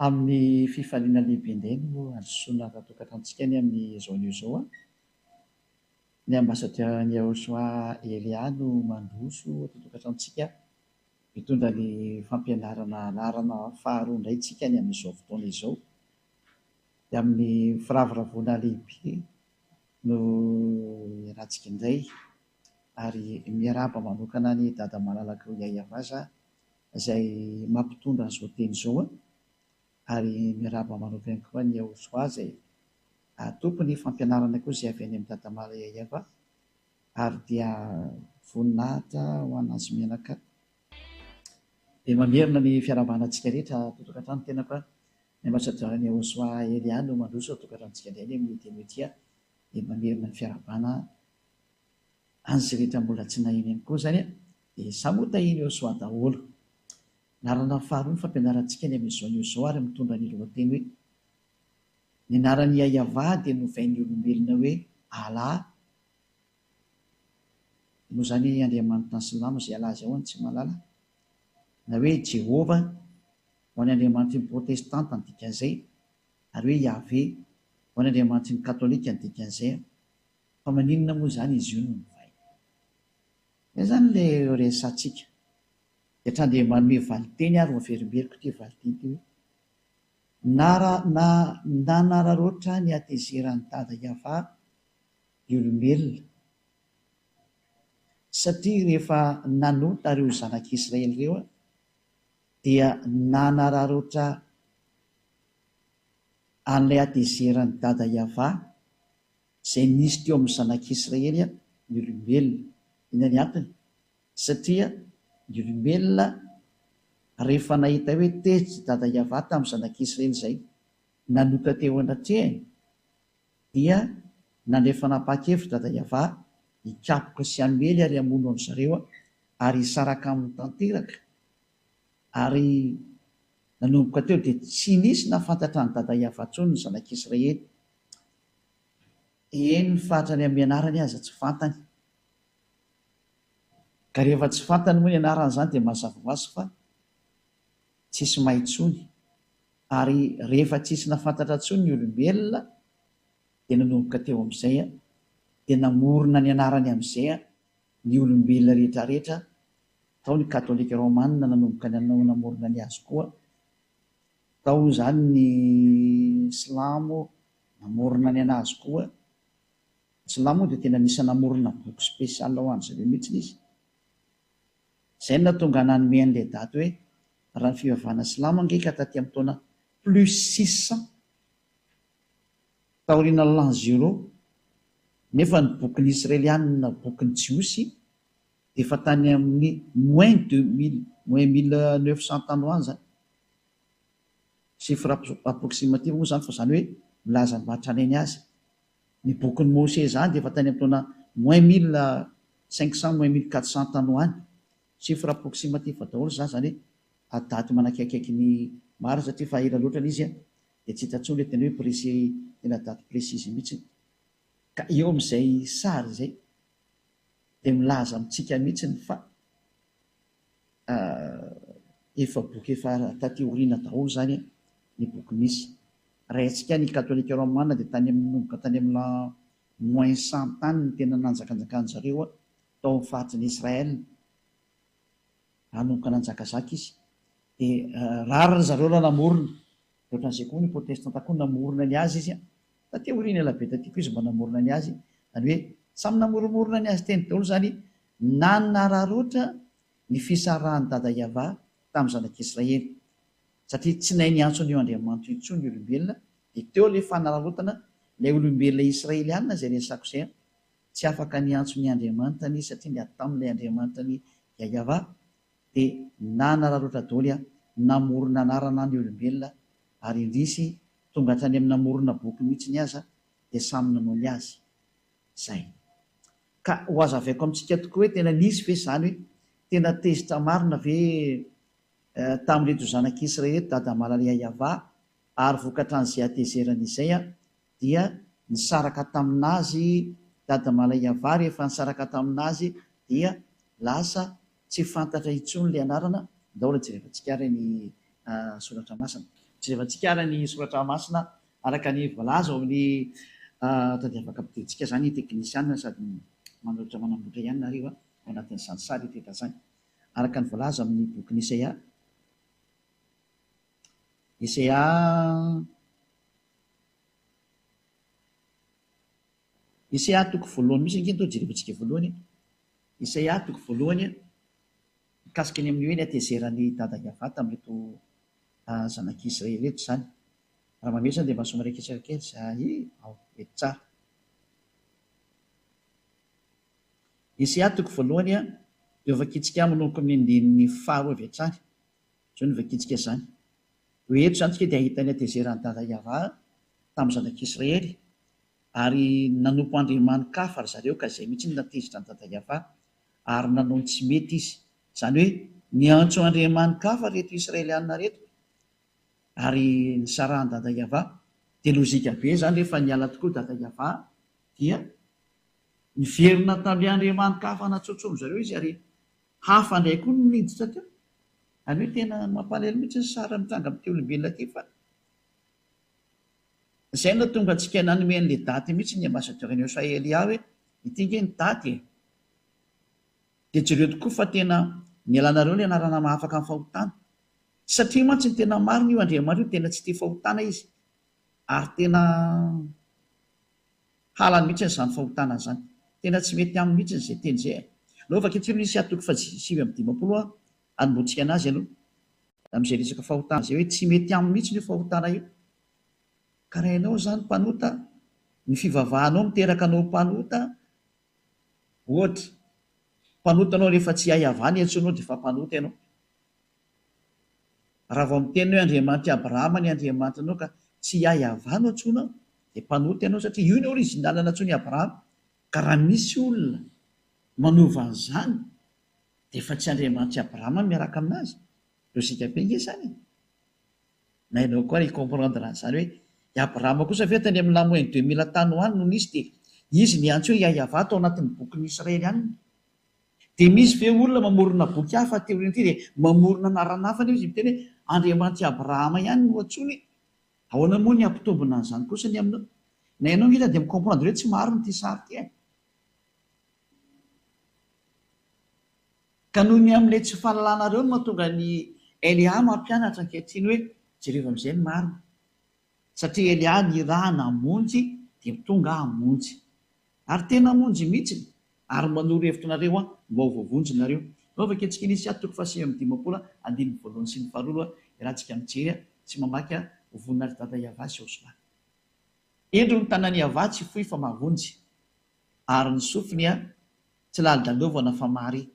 Amin'ny fifaliana lehibe indray no azosoana rahatokantrantsika ny amin'izao anio izao a. Ny ambassadeur ny Yahosoa Elia no mandroso tokantranotsika mitondra ny fampianarana anarana faharoa indray tsika ny amin'izao fotoana izao. Dia amin'ny firavoravoana lehibe no iarahantsika indray ary miarahaba manokana ny dada malalaka Yayavaza izay mampitondra an'izao teny izao a. Ary miarahaba manokana koa ny Yahosoa izay tompony fampianarana koa izay avy any amin'ny dada mala Yayava ary dia voninahitra ho anazy menaka. Dia mamerina ny fiarahabanantsika rehetra tokantrano tena koa ny ambassadeur ny Yahosoa Elia no mandroso tokantranontsika indray amin'ny teny tia. Dia mamerina ny fiarahabana an'izay rehetra mbola tsy nahiny ihany koa izany a. Dia samota iny Yahosoa daholo. Narana faharoa ny fampianarantsika ny amin'izao anio izao ary mitondra ny lohateny hoe ny anaran'ny Yayava dia novain'ny olombelona hoe Allah. Moa izany Andriamanitra ny Silamo izay alaza ao any tsy malala. Na hoe Jehova ho any Andriamanitry ny protestanta ny dikan'izay ary hoe Yahvé ho any Andriamanitry ny katolika ny dikan'izay. Fa maninona moa izany izy io no novainy? Izany ilay resatsika. Etra dia manome valiteny ary maverimbeloko ity valiteny ity hoe nanararoatra ny atezeran'ny dada Yahva ny olombelona satria rehefa nanota ireo zanak'Israely ireo dia nanararoatra an'ilay atezeran'ny dada Yahva izay nisy teo amin'ny zanak'Israely ny olombelona. Ina ny antony? Satria ny olombelona rehefa nahita hoe tezitra dada Yahva tamin'ny zanak'Israely izay nanota teo anatrehany dia nandray fanapa-kevitra dada Yahva hikapoka sy hamely ary hamono an' zareo ary hisaraka amin'ny tanteraka. Ary nanomboka teo dia tsy nisy nafantatra ny dada Yahva intsony ny zanak'Israely. Eny ny fatrany amin'ny anarany aza tsy fantany. Ka rehefa tsy fantany moa ny anarany izany dia mazava ho azy fa tsisy mahintsony. Ary rehefa tsisy nafantatra intsony ny olombelona dia nanomboka teo amin'izay dia namorona ny anarany amin'izay ny olombelona rehetra rehetra. Tao ny katolika romanina nanomboka namorona ny azy koa. Tao izany ny silamo namorona ny anazy koa. Silamo dia tena nisy namorona boky spesialy ho an'izay mihitsy izy. Izay no nahatonga nanome an'ilay daty hoe raha ny fivavahana silamo angeika taty amin'ny taona +600 taoriana l'an 0. Nefa ny boky ny Israelianina boky ny Jiosy dia efa tany amin'ny -1900 tany ho any zany. Chiffre approximative moa izany fa izany hoe milaza ny mahatranainy azy. Ny boky ny Mose izany dia efa tany amin'ny taona -1500 -1400 tany ho any. Chiffre approximative daholo zany hoe daty manakaikaiky ny maro satria fa ela loatra izy dia tsy hita intsony ilay tena hoe précis tena daty précise mihitsy. Ka eo amin'izay sary izay dia milaza amintsika mihitsy fa efa boky efa taty aoriana daholo izany ny boky misy. Raha antsika ny katolika romanina dia tany nomboka tany amin'ny -100 tany ny tena nanjakanjakan zareo tao amin'ny fahatry Israel. Nanomboka nanjakazaka izy dia rariny zareo raha namorona ohatran'izay koa ny protestanta koa namorona ny azy izy taty aoriana ela be taty koa izy mba namorona ny azy. Zany hoe samy namoromorona ny azy teny daholo izany nanararoatra ny fisarahan'ny dada Yahva tamin'ny zanak'Israely satria tsy nahay niantsony eo Andriamanitra intsony ny olombelona. Dia teo ilay fanararotana ilay olombelona Israelianina izay resako izay tsy afaka niantsony Andriamanitra ny satria niady tamin'ilay Andriamanitra ny Yahva dia nanararoatra daholo namorona anarana ny olombelona ary indrisy tonga hatrany amin'ny namorona boky mihitsy ny aza dia samy nanao ny azy izay. Ka ho azavaiko amintsika tokoa hoe tena nisy ve izany hoe tena tezitra marina ve tamin'ireto zanak'Israely dada malala Yahva ary vokatran'izay atezerana izay dia nisaraka taminazy dada malala Yahva. Rehefa nisaraka taminazy dia lasa tsy fantatra intsony ilay anarana. Daholo jerevantsika ary ny soratra masina. jerevantsika ara ny soratra masina araka ny voalaza ao amin'ny tadiavaka ampidiritsika zany teknisiana sady manolotra manamboatra ihany nareo ao anatin'izany sary teta zany araka ny voalaza amin'ny boky Isaia toko voalohany misy nkeny to jerevantsika voalohany Isaia toko voalohany mikasika ny amin'ny hoe ny atezerany dada Yavata amin'reto zanak'Israely reto zany raha mamesana dia masoma raiketsaka kely zay ao eto tsara Isaia toko voalohany eo vakitsika manomboka amin'ny andininy faharoa avy hatrany zao ny vakitsika zany hoe eto zany tsika dia ahitany atezerany dada Yava tamin'ny zanak'Israely ary nanompo andriamanikafa ry zareo ka izay mihitsy natezitra ny dada Yava ary nanao tsy mety izy zany hoe niantso andriamanikafa reto Israelianina reto ary nisarahany dada Yava dia lozika be zany rehefa niala tokoa dada Yava dia niverina tamin'ny andriamanikafa natsotsomo zareo izy ary hafa indray koa no niditra teo any hoe tena mampalahelo mihitsy ny sara mitranga amin'ny te olombelona ty fa izay no tonga antsika nanome an'ilay daty mihitsy ny ambassadeur-ny Elia hoe ity nge ny daty dia jereo tokoa fa tena nialanareo ny anarana mahafaka amin'ny fahotana satria mantsy ny tena marina io andriamanitra io tena tsy tia fahotana izy ary tena halany mihitsy n'izany fahotana zany tena tsy mety aminy mihitsy n'izay teny zay aloha vaketsiro nisy atoko fa 7:20 anomboantsika anazy aloha amin'izay resaka fahotana zay hoe tsy mety aminy mihitsy io fahotana io ka raha ianao zany mpanota ny fivavahanao miteraka anao mpanota ohatra mpanotanao rehefa tsy hayavana iantsonao dia efa mpanota ianao raha vao miteny hoe andriamanitra Abrahama ny andriamanitra anao ka tsy hayavana antsonao dia mpanota ianao satria io ny orizinalana antsony Abrahama ka raha misy olona manova an'izany dia efa tsy andriamanitra Abrahama miaraka aminazy lozika be nge zany na ianao koa recomprendre an'izany hoe i Abrahama kosa ve tany amin'ny lamoiny 2000 tany ho any no nisy dia izy niantso hoe Yahava tao anatin'ny bokin'ny Israely any dia misy ve olona mamorona boky hafa teoriana ity dia mamorona anarana hafa izy miteny hoe andriamanitra Abrahama ihany no antsony ahoana moa ny ampitombona an'izany kosa ny aminao na ianao ngita dia micomprendre hoe tsy marina ity sary ty ka noho ny amin'ilay tsy fahalalànareo no mahatonga ny Elia mampianatra ankehitriny hoe jereo amin'izay ny marina satria Elia ny raha namonjy dia tonga hamonjy ary tena hamonjy mihitsy ary manoro hevitra nareo mba ho voavonjy nareo nao vaketsika nisy atoko fa 7:20 andininy voalohany sy ny faharoa iarahantsika mijery tsy mamaky hovonina ry dada Yava sy Osla endro ny tanany Yava tsy fohy fa mavonjy ary ny sofiny tsy lalidalaovana fa mary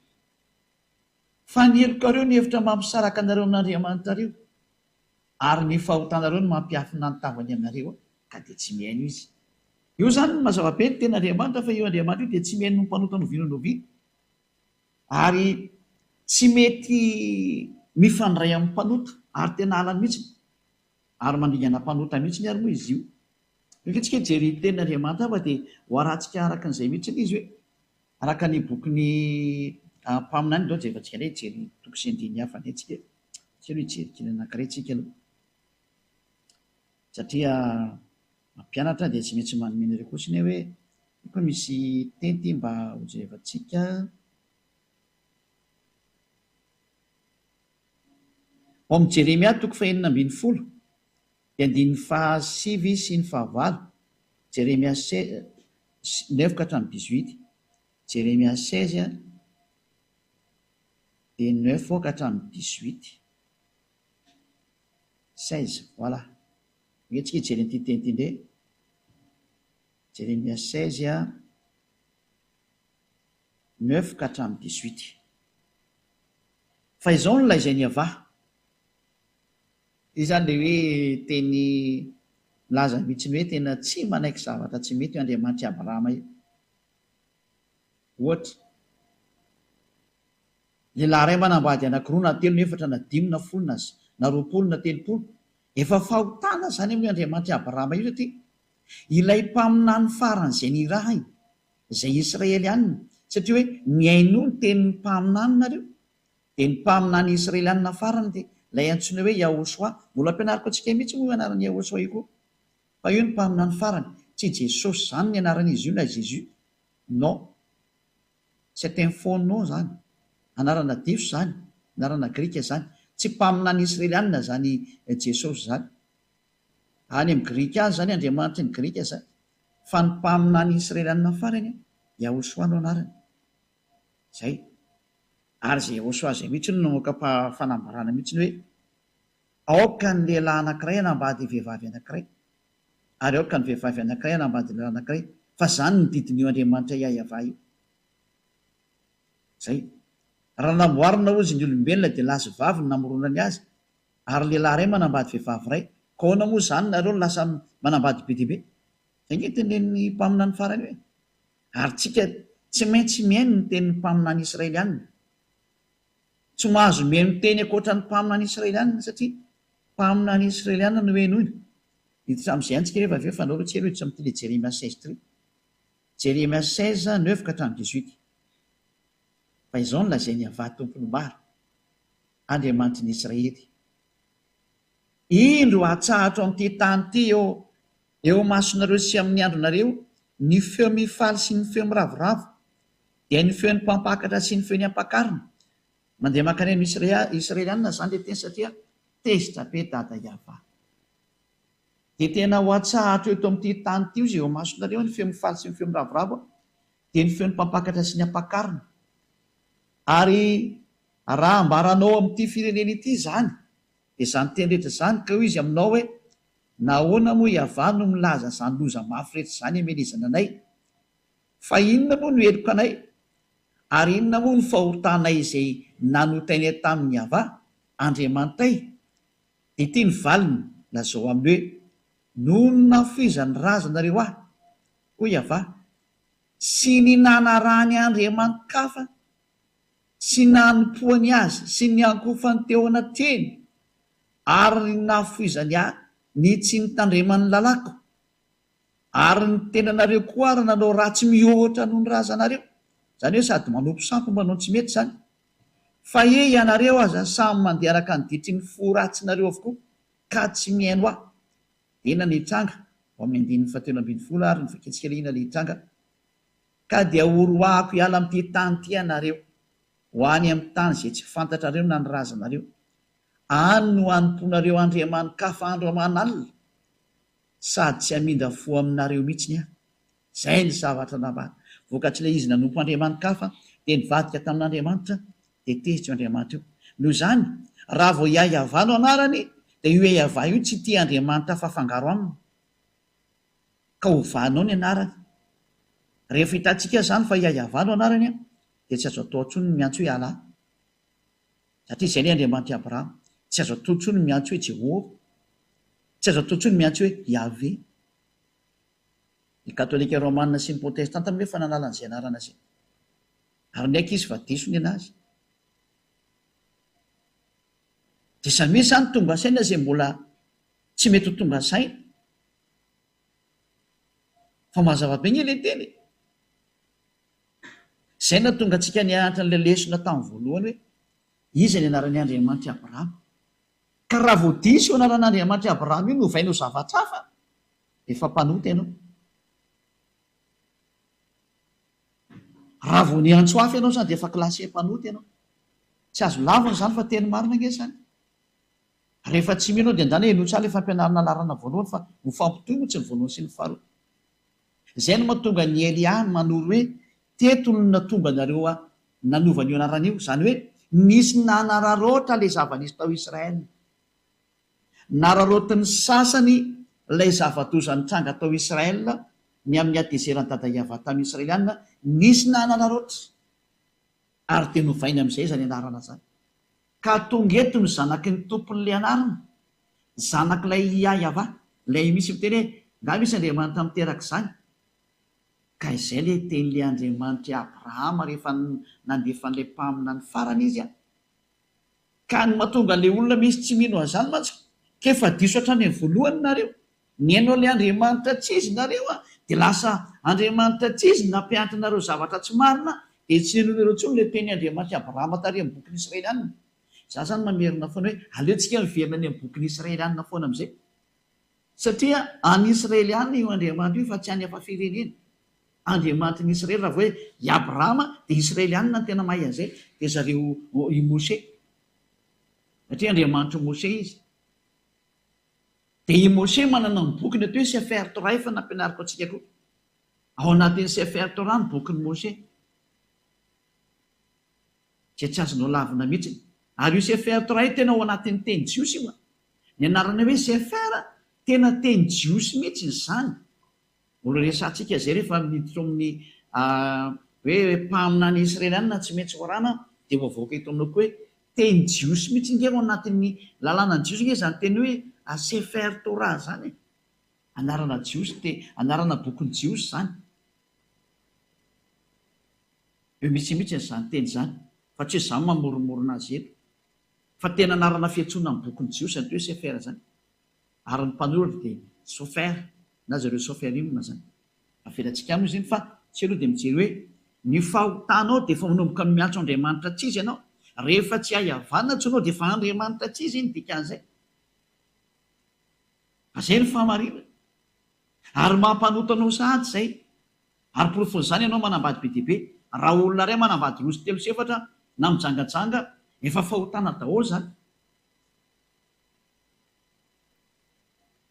fa nielokareo ny hevitra mampisaraka anareo amin'Andriamanitrareo ary ny fahotanareo no mampiafina ny tavany aminareo ka dia tsy mihaino izy io zany ny mazava-be ny tena Andriamanitra fa io Andriamanitra io dia tsy mihaino ny mpanota novianonovina ary tsy mety mifandray amin'ny mpanota ary tena halany mihitsy ary mandingana mpanota mihitsy ny ary moa izy io nketsika jery tena Andriamanitra fa dia ho arantsika araka an'izay mihitsy izy hoe araka ny bokyny mpaminany dao jerevantsika indray jery toko sy andiny hafa indray tsika tsy aloha hijery kely anankiray tsika aloha satria mampianatra dia tsy maintsy manome anareo kotsiny hoe koa misy tenty mba ho jerevantsika ao amin'ny Jeremia toko 9:10 dia andininy 9 sy ny 9 Jeremia 9 ka hatramin'ny 18 Jeremia 16 dia 9 ka hatramin'ny 18 16 voilà netsika hijery an'ity teny ity indray Jeremia 16 9 ka hatramin'ny 18 fa izao no lazainy Yava izy zany le hoe teny laza mihitsy ny hoe tena tsy manaiky zavatra tsy mety io Andriamanitra Abrahama io ohatra lehilahy ray manambady anankiroa na telo na efatra na dimy na folo na roapolo na telopolo efa fahotana zany amin'ny Andriamanitra Abrahama io satria ilay mpaminany faran'izay ny raha izay Israelianina satria hoe miaino ny tenin'ny mpaminany nareo dia ny mpaminany Israelianina farany dia lay antsoina hoe Yahosoa. Mbola ampianariko antsika mihitsy moa anarany Yahosoa io koa. Fa io ny mpaminany farany, tsy Jesosy zany ny anaran'izy io na Jésus. Non. C'est un faux nom zany. Anarana diso zany, anarana grika zany. Tsy mpaminany Israelianina zany Jesosy zany. Any amin'ny grika any zany Andriamanitra ny grika zany. Fa ny mpaminany Israelianina farany Yahosoa no anarany. Zay. Ary zay Yahosoa zay mihitsy no namoaka fanambarana mihitsy hoe aoka ny lehilahy anankiray hanambady vehivavy anankiray, ary aoka ny vehivavy anankiray hanambady lehilahy anankiray, fa zany ny didin'io Andriamanitra Yahva io. Zay. Raha namboarina ozy ny olombelona dia lahy sy vavy no namoronany azy, ary lehilahy ray manambady vehivavy ray, ka ahoana moa zany nareo lasa manambady be dia be? Zay nge tenen'ny mpaminany farany hoe. Ary tsika tsy maintsy mihaino ny tenin'ny mpaminany Israelianina. Tsy mahazo mihaino teny ankoatra ny mpaminany Israelianina satria mpaminany Israelianina no henoina. Hiditra amin'izay antsika rehefa avy eo fanaovatsika hiditra amin'ity le Jeremia 16:3. Jeremia 16:9-18. Fa izao no lazainy Yahva tompony maro, Andriamanitra ny Israely. Indro atsahatra amin'ity tany ity eo masonareo sy amin'ny andronareo ny feo mifaly sy ny feo miravoravo, dia ny feon'ny mpampakatra sy ny feon'ny ampakarina. Mandeha mankany amin'ny Israelianina zany le teny satria tezitra be dada Yahva. Dia tena ho atsahatra eto amin'ity tany ity izy eo masonareo ny feo mifaly sy ny feo miravoravo, dia ny feon'ny mpampakatra sy ny ampakarina. Ary raha ambaranao amin'ity firenena ity zany, dia zany teny rehetra zany ka hoy izy aminao hoe nahoana moa Yahva no milaza zany loza mafy rehetra zany hamelezana anay? Fa inona moa no heloka anay? Ary inona moa ny fahotanay izay nanotainay tamin'ny Yahva Andriamanitray? Dia ity ny valiny lazao amin'ny hoe noho ny nafizany razanareo ahy, hoy Yahva, sy ny nanarahany Andriamanikafa, sy nanompoany azy sy ny ankofany teo anatreny, ary ny nafoizany ahy ny tsy nitandreman'ny lalako, ary ny tenanareo koa ary nanao ratsy mihoatra noho ny razanareo. Zany hoe sady manompo sampo manao tsy mety zany. Fa ianareo aza samy mandeha araka ny ditry ny fo ratsinareo avokoa, ka tsy mihaino ahy. Ena ny hitranga ao amin'ny 19:10 ary ny faketsika le ina le hitranga. Ka dia horoahako hiala amin'ity tany ity ianareo, ho any amin'ny tany izay tsy fantatrareo na ny razanareo. Any no anomponareo Andriamanikafa andro aman'alina, sady tsy hamindra fo aminareo mihitsy aho. Zay ny zavatra nabary. Vokatry ilay izy nanompo Andriamanikafa dia nivadika tamin'Andriamanitra, dia tezitra io Andriamanitra io. Noho izany, raha vao Yahva no anarany, dia io Yahva io tsy tia Andriamanitra fa fangaro aminy, ka hovanao ny anarany. Rehefa hitantsika zany fa Yahva no anarany, dia tsy azo atao intsony ny miantso hoe Allah, satria izay ny Andriamanitra Abrahama. Tsy azo atao intsony ny miantso hoe Jehovah, tsy azo atao intsony ny miantso hoe Yahvé. Ny katolika romanina sy ny protestanta nefa nanala an'izay anarana zay, ary ny aiky izy fa diso ny anazy. Dia samy misy zany tonga saina izay mbola tsy mety ho tonga saina, fa mazava be ny ilay teny. Zay na tonga antsika nianatra n'ilay lesona tamin'ny voalohany hoe iza ny anaran'ny Andriamanitra Abrahama. Ka raha vao diso io anaran'Andriamanitra Abrahama io no vainao zavatra hafa, efa mpanota ianao. Raha vao niantso hafa ianao zany dia efa klasy mpanota ianao. Tsy azo lavina zany fa teny marina nge zany. Rehefa tsy mino dia andany eno tsara efa ampianarana larana voalohany fa ho fampitohy moa tsy ny voalohany sy ny faharoa. Izay no mahatonga ny Elia manoro hoe teto no natomba nareo nanovany anarana io. Zany hoe nisy nanararoatra ilay zava-nisy tao Israel, nararoatiny sasany ilay zava-doza nitranga tao Israel ny amin'ny atezeran'ny dada Yahva tamin'ny Israelianina, nisy nanararoatra ary dia novainy amin'izay zany anarana zany. Ka tonga eto ny zanaky ny tompon'ilay anarana, zanak'ilay Yahva, ilay misy miteny hoe nga misy Andriamanitra miteraka izany. Ka izay ilay tenin'ilay Andriamanitra Abrahama rehefa nandefa an'ilay mpaminany farany izy ka ny mahatonga ilay olona misy tsy mino an'izany mantsy, kefa diso hatrany amin'ny voalohany nareo, ny hainao ilay Andriamanitra tsy izy nareo dia lasa Andriamanitra tsy izy nampianatra nareo zavatra tsy marina, dia tsy nenonareo intsony ilay teny Andriamanitra Abrahama tary amin'ny bokin'ny Israelianina. Za zany mamerina foana hoe aleontsika miverina ny amin'ny bokyny israelianina foana amin'izay satria any israelianina io andriamanitra io fa tsy any hafa firenena. Andriamanitra ny Israely raha hoe i Abrahama dia israelianina ny tena mahay an'izay dia zareo i Mose satria andriamanitra Mose izy. Dia i Mose manana ny bokyny atao hoe Sefer Torah efa nampianariko antsika koa. Ao anatin'ny Sefer Torah ny bokyny Mose dia tsy azonao lavina mihitsy. Ary io Sefer Torah tena ao anatin'ny teny jiosy io. Ny anarana hoe Sefer tena teny jiosy mihitsy izany. Olo resantsika zay rehefa miditra amin'ny hoe mpaminany israelianina tsy maintsy orana dia voavoaka eto aminao koa hoe teny jiosy mihitsy nge ao anatin'ny lalàna jiosy nge zany teny hoe Sefer Torah zany. Anarana jiosy anarana bokyny jiosy zany. Eo mihitsy zany teny zany fa tsy hoe zany mamoromorona azy eto fa tena anarana fiantsoana amin'ny bokyny jiosy ny hoe Sefer zany. Ary ny mpanoratra dia Sofer na zareo soferimina zany. Avelantsika aminy izy iny fa tsy aloha dia mijery hoe ny fahotanao dia efa manomboka miantso Andriamanitra tsy izy ianao. Rehefa tsy hay havanana tsy anao dia efa Andriamanitra tsy izy iny dikan'izay. Izay ny fahamarinana. Ary mampanotanao sahady izay. Ary porofon'izany ianao manambady be dia be. Raha olona iray manambady roa sy telo sy efatra na mijangajanga efa fahotana daholo zany.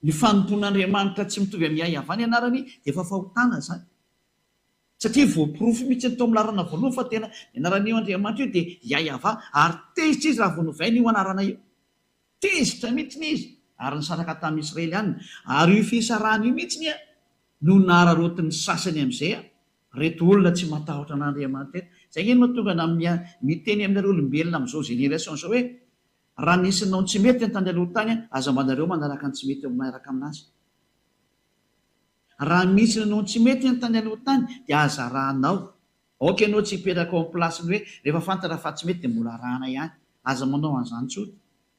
Ny fanompon'Andriamanitra tsy mitovy amin'ny hay havana ianarany dia efa fahotana zany. Satria voaporofo mihitsy ny tao amin'ny larana voalohany fa tena ianaran'io Andriamanitra io dia hiay hava ary tezitra izy raha voanovaina io anarana io. Tezitra mihitsy izy ary nisaraka tamin'ny israelianina. Ary io fisarahana io mihitsy no nahararotin'ny sasany amin'izay reto olona tsy matahotra an'Andriamanitra eto. Izay iny mahatonga miteny amin'ireo olombelona amin'izao génération izao hoe raha nisy nao tsy mety ny tany aloha tany aza manareo manaraka ny tsy mety miaraka aminazy. Raha misy nanao tsy mety ny tany aloha tany dia aza rahanao. Oka ianao tsy hipetraka ao amin'ny plasiny hoe rehefa fantatra fa tsy mety dia mbola rahana ihany. Aza manao an'izany tsotra.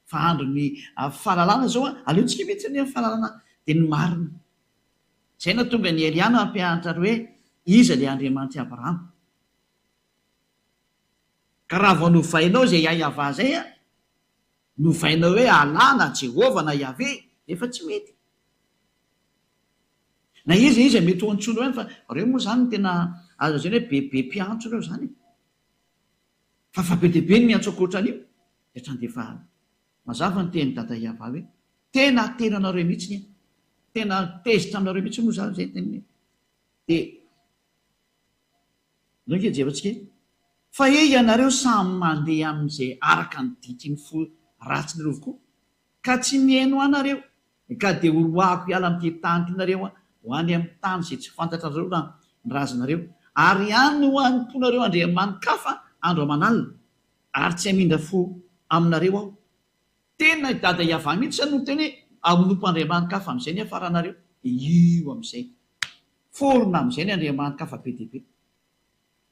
Fa andro ny fahalalana zao aleontsika mihitsy ny fahalalana dia ny marina. Izay no tonga ny Eliana ampianatra hoe iza ilay Andriamanitra Abrahama. Ka raha vao novainao izay hay hava zay novainao hoe Allah na Jehova na Yahvé efa tsy mety. Na izy mety ho antsoina ihany fa reo moa zany tena azo zany hoe bebe mpiantso reo zany. Fa be dia be ny miantso ankoatran'io dia hatrany dia efa mazava ny teny dada Yahvé hoe tena tena anareo mihitsy tena tezitra aminareo mihitsy moa zany izay teniny. Dia nonke jevantsika fa ianareo samy mandeha amin'izay araka ny ditiny ratsy nareo avokoa ka tsy mihaino anareo ka dia oroako hiala amin'ity tanitrareo ho any amin'ny tany izay tsy fantatra nareo na ny razanareo ary any ho anymponareo andriamanikafa andro aman'alina ary tsy hamindra fo aminareo aho. Tena dada Yahvé mihitsy zany no teny aminompo andriamanikafa amin'izay ny afaranareo io amin'izay forona amin'izay ny andriamanikafa be dia be.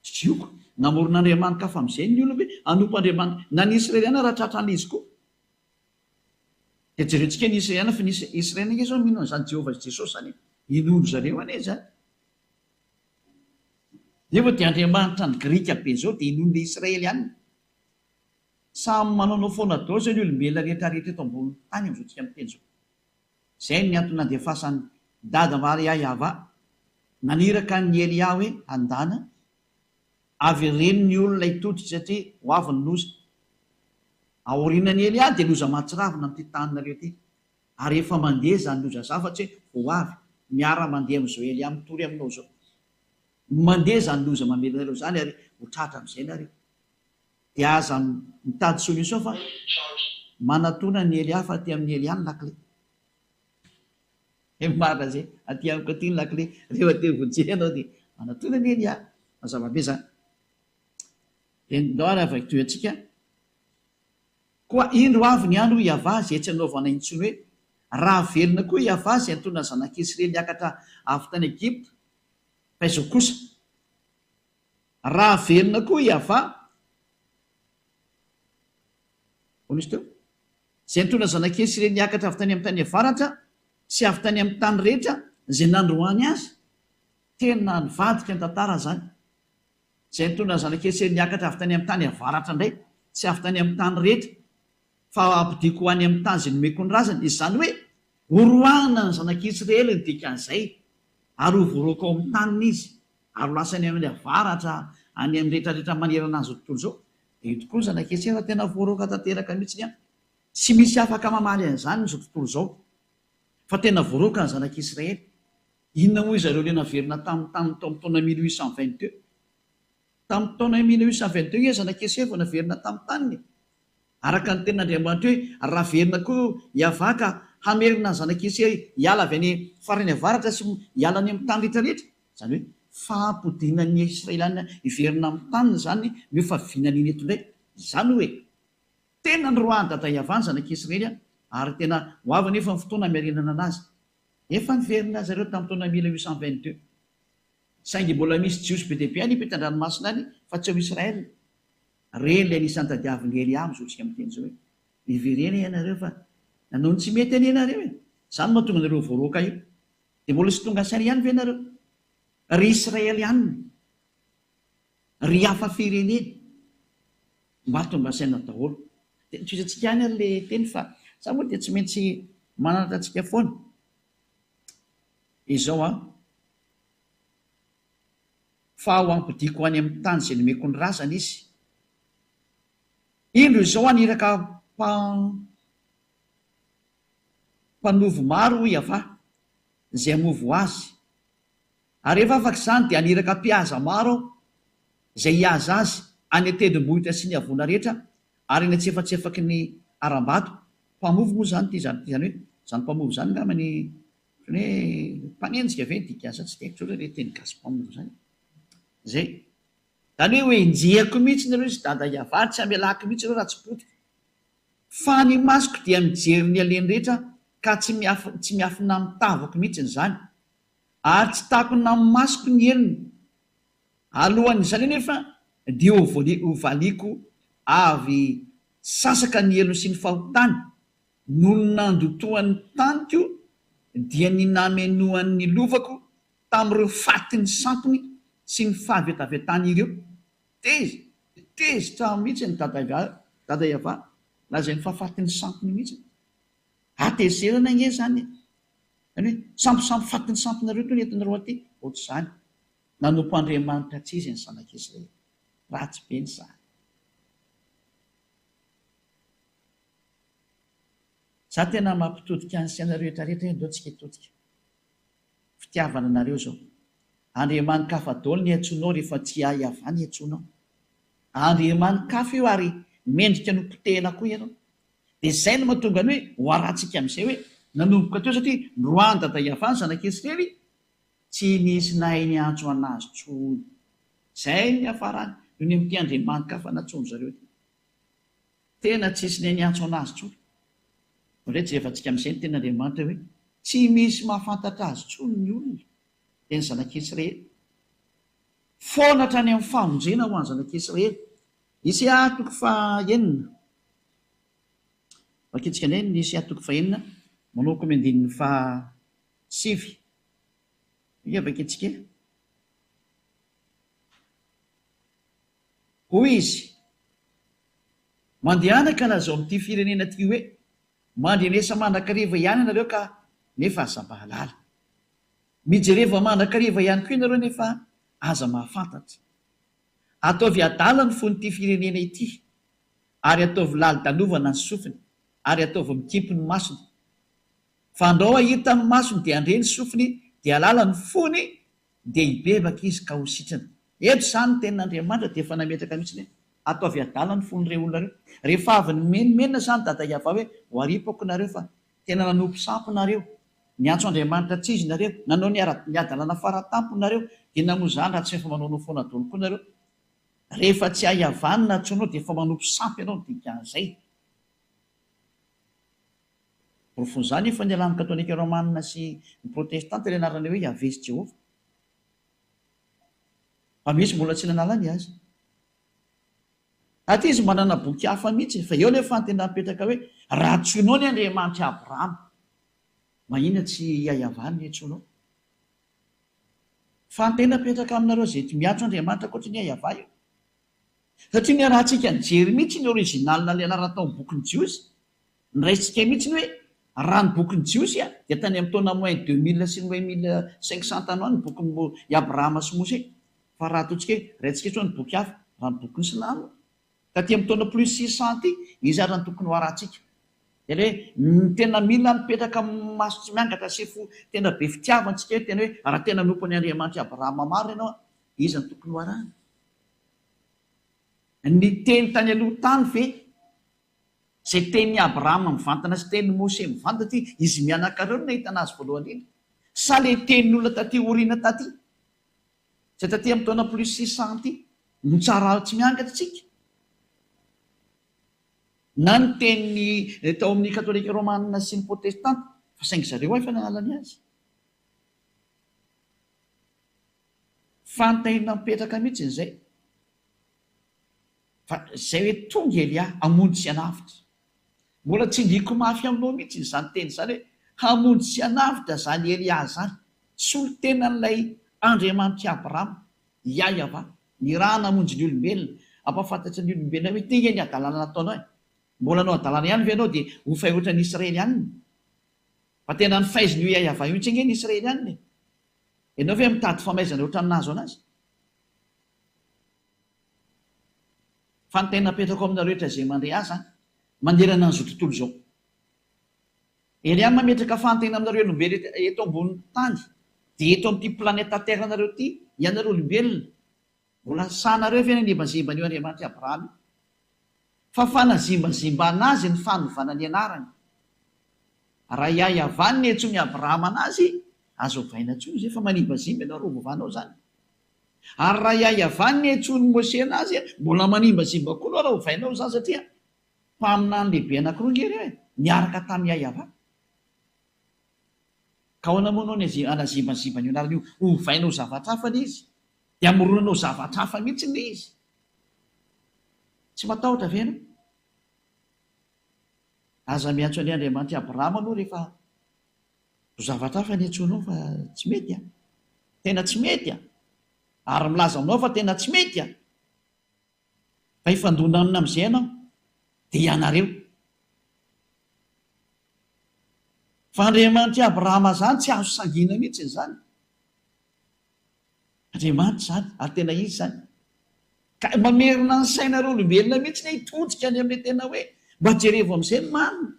Tsioko namoron'andriamanikafa amin'izay ny olona hoe anompo andriamanitra na ny israeliana raha tratran'izy koa. Dia jerentsika ny israeliana fa ny israeliana nge zao mihinao an'izany Jehovah Jesosy zany inondro zareo ane zany. Nefa dia Andriamanitra ny Grika be zao dia inondro israeliana. Samy manaonao foana daholo zao ny olombelona rehetrarehetra eto ambony tany amin'izao tsika miteny zao. Izay ny antony nandefasan'ny dada Maria Yahvé naniraka ny Elia hoe andana avy reny ny olona itoditra satria ho avy ny loza. Aorianan'ny Elia dia loza mahatsiravina amin'ity taninareo ity. Ary efa mandeha zany loza zafatry ho avy miara mandeha amin'izao Elia mitory aminao zao. Mandeha zany loza mamelinareo zany ary ho tratra amin'izay nareo. Dia aza mitady solution fa manatona ny Elia fa aty amin'ny Elia ny lakile. Marina zay aty amiko aty ny lakile rehefa te vonjeny ianao dia manatona ny Elia. Mazava be zany. Dia ndao ary avy toy antsika koa indro avy ny andro Yahvé izay tsy anaovana intsony hoe raha velona koa Yahvé izay antony zanak'Israely niakatra avy tany Egypta fa izao kosa raha velona koa Yahvé onisy teo izay antony zanak'Israely niakatra avy tany amin'ny tany avaratra sy avy tany amin'ny tany rehetra izay nandroany azy tena nivadika ny tantara zany. Izay antony zanak'Israely niakatra avy tany amin'ny tany avaratra indray sy avy tany amin'ny tany rehetra fa ampidiko ho any amin'ny tany zay nomeko ny razany. Izany hoe horoahana ny zanak'Israely ny dikan'izay ary ho voaroko ao amin'ny taniny izy ary ho lasany amin'ny avaratra any amin'ny rehetrarehetra manerana azy tontolo zao. Dia tokoa ny zanak'Israely fa tena voaroka tanteraka mihitsiny a. Tsy misy afaka mamaly an'izany nyzao tontolo zao fa tena voaroka ny zanak'Israely. Inona moa izareo le naverina tamin'ny taona 1822 tamin'ny taona 1822 izy zanak'Israely vao naverina tamin'ny taniny. Araka ny ten'Andriamanitra hoe raha verina koa hiavaka hamerina ny zanak'Israely hiala avy any farany avaratra sy hiala any amin'ny tany rehetrarehetra. Zany hoe fampodinan'ny Israeliana hiverina amin'ny taniny zany no fahavinany eto indray. Izany hoe tena ny roahany dada hiavany zanak'Israely ary tena ho avy nefa ny fotoana miarinana anazy. Efa niverina zareo tamin'ny taona 1822 saingy mbola misy jiosy be deaibe any ipetan-dranomasina any fa tsy ao Israely. Reny le anisan'ny tadiavin'ny Elia mizotsika amin'ny teny zao hoe miverena ianareo fa nanao ny tsy mety any ianareo e. Zany mahatonga anareo voaroaka io. Dia mbola sy tonga saina ihany ve ianareo? Ry Israely ihany ry hafa fireneny mba tonga saina daholo. Dia nitoizantsika ihany le teny fa za moa dia tsy maintsy manaratra antsika foana. Izao fa ho ampidiko any amin'ny tany izay nomeko ny razana izy. Indro izao aniraka mpanovo maro hiavaha izay hamovo azy. Ary rehefa afaka izany dia aniraka mpihaza maro izay hihaza azy any an-tendrombohitra sy ny havoana rehetra ary ny antsefatsefaky ny aram-bato. Mpamovo moa zany zany hoe zany mpamovo zany ngamany hoe mpanenjika ve dikasa tsy haiko le teny gasy mpamovo zany zay. Zany hoe enjehako mihitsy nareo izy dada hiavary tsy amelako mihitsy ireo raha tsy potika. Fa ny masoko dia mijery ny aleny rehetra ka tsy miafina mitavako mihitsy zany ary tsy takona amin'ny masoko ny eliny. Alohan'izany nefa dia hovaliako avy sasaka ny elony sy ny fahotany noho ny nandotoan'ny taniko dia ny namenoan'ny lovako tamin'ireo fatin'ny sampony sy ny fahavetavetany ireo. Tezitra mihitsy ny dada hiavah lazay ny fahafatin'ny sampony mihitsy. Atezerana nge zany zany hoe samposampy fatin'ny sampinareo toy ny entinareo aty ohatr' izany nanompo Andriamanitra tsy izy ny zanak'Israely. Ratsy be ny zany. Za tena mampitodika ny saina rehetrarehetra ndao tsika hitodika fitiavana anareo zao. Andriamanitra hafa daholo ny antsoinao rehefa tsy hiavany antsoinao. Andriamanitra hafa io ary mendrika no potehana koa ianao. Dia izay no mahatonga ny hoe ho arantsika amin'izay hoe nanomboka teo satria roahany dada hiavany zanak'Israely tsy nisy nahay ny antso anazy tsony. Izay ny hafarany noho ny amin'ity Andriamanitra hafa natsony zareo ty. Tena tsisy nahay ny antso anazy tsony. Ohatry tsy rehefantsika amin'izay ny ten'Andriamanitra hoe tsy misy mahafantatra azy tsony ny olona dia ny zanak'Israely. Foana hatrany amin'ny famonjena ho an'ny zanak'Israely. Isaia toko fahaenina. Vakitsika indray ny Isaia toko fahaenina manao koa andininy fahasivy. Ia vakitsika. Hoy izy mandehanaka nazao amin'ity firenena ty hoe mandrenesa mandrakariva ihany ianareo ka nefa aza mahalala. Mijereva mandrakariva ihany koa ianareo nefa aza mahafantatra. Ataovy adala ny fon'ity firenena ity ary ataovy lali-dalovana ny sofiny ary ataovy mikipy ny masony. Fa andao ahita ny masony dia andreny sofiny dia alala ny fony dia hibebaka izy ka ho sitrana. Eto izany ten'Andriamanitra dia efa nametraka mihitsy ataovy adala ny fon'ireo olona reo. Rehefa avy ny menimenina zany dada hiavah hoe ho aripako nareo fa tena nanompo samponareo. Niantso Andriamanitra tsy izy nareo, nanao ny adalana faratamponareo dia namoa zany raha tsy efa manao foana daholo koa nareo. Rehefa tsy hahiavany na tsonao dia efa manompo sampy ianao dikan'izay. Rofony zany efa ny alamy katolika romanina sy ny protestanta ilay anarany hoe Yavé Jéhovah. Fa misy mbola tsy nanalany azy. Aty izy manana boky hafa mihitsy fa eo nefa tena mipetraka hoe raha tsoinao ny Andriamanitra Abrahama mahina tsy hahiavany ny antsoinao. Fa tena mipetraka aminareo zay miantso Andriamanitra koatra ny hahiavah io. Satria ny rahantsika nijery mihitsy ny originalina ilay anarana tao amin'ny bokin'ny Jiosy niraisika mihitsy ny hoe raha ny bokyny jiosy dia tany amin'ny taona moins 2000 sy ny moins 1500 tany any ny bokyny Abrahama sy Mose. Fa raha ataontsika hoe raintsika eto ny boky hafa raha ny bokyny Silamo taty amin'ny taona plus 600 ty izy ary ny tokony ho arahantsika. Dia hoe tena mila mipetraka maso tsy miangatra sy tena be fitiavantsika hoe tena hoe raha tena nompon'ny Andriamanitra Abrahama maro ianao izy ny tokony ho arahana. Ny teny tany aloha tany ve zay tenin'ny Abrahama mivantana sy tenin'ny Mose mivantana ty izy mianakareo no nahita anazy voalohany indrindra sa le tenin'olona taty oriana taty zay taty amin'ny taona plus 600 ty no tsara tsy miangatra tsika, na ny tenin'ny tao amin'ny katolika romanina sy ny protestanta fa saingy zareo efa nanalany azy. Fantahina mipetraka mihitsy izay fa zay hoe tonga Elia hamonjy sy hanavitra. Mbola tsy ndiko mafy aminao mihitsy izany teny izany hoe hamonjy sy hanavitra zany Elia zany, solo tenan'ilay Andriamanitra Abrahama Yahva ny raha namonjy ny olombelona ampafantatra ny olombelona hoe tega ny adalana nataonao. Mbola anao adalana ihany ve ianao dia ho fay ohatran'ny Israely ihany? Fa tena ny faiziny io Yahva io tsy nge ny Israely ihany. Ianao ve mitady famaizana ohatran'ny nazo anazy? Fa ny tena napetrako aminareo rehetra izay mandray azy manderana an'izao tontolo izao. Ery any mametraka fantena aminareo olombelona eto ambonin'ny tany dia eto amin'ity planeta Terre nareo ity ianareo olombelona mbola sahanareo ve nanimbazimbana io Andriamanitra Abrahama? Fa fanazimbazimba anazy ny fanovana ny anarany. Raha Yahva ny netsony Abrahama anazy azo vaina tsony izy efa manimbazimba ianao rovovanao zany. Ary raha Yahva ny netsony Mose anazy mbola manimbazimba koa anao raha hovainao zany satria mpaminany lehibe anankiroa ngery hoe niaraka tamin'ny Yahva. Ka ahoana moa anao ny anazimbazimba ny anarany io hovainao zavatra hafa izy dia amoronanao zavatra hafa mihitsy le izy. Tsy matahotra ve ianao? Aza miantso any Andriamanitra Abrahama aloha rehefa zavatra hafa ny antsoinao fa tsy mety tena tsy mety ary milaza aminao fa tena tsy mety fa ifandona amina amin'izay ianao dia ianareo. Fa Andriamanitra Abrahama zany tsy azo sangina mihitsy zany. Andriamanitra zany ary tena izy zany. Ka mamerina ny sainareo olombelona mihitsy ny hitodika any amin'ilay tena hoe mba jerevo amin'izay ny manina.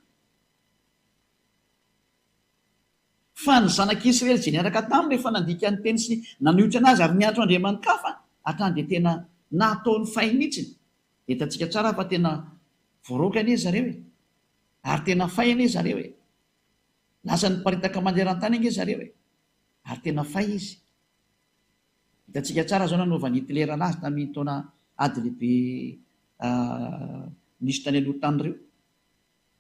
Fa ny zanak'Israely izay niaraka taminy rehefa nandika ny teny sy naniotra anazy ary niantso Andriamanitra kafa hatrany dia tena nataony fay mihitsy. Dia hitantsika tsara fa tena voaroka anie zareo ary tena fay anie zareo lasa ny paritaka manderan-tany ange zareo ary tena fay izy. Hitantsika tsara zao nanaovany Hitler anazy tamin'ny taona ady lehibe nisy tany aloha tany ireo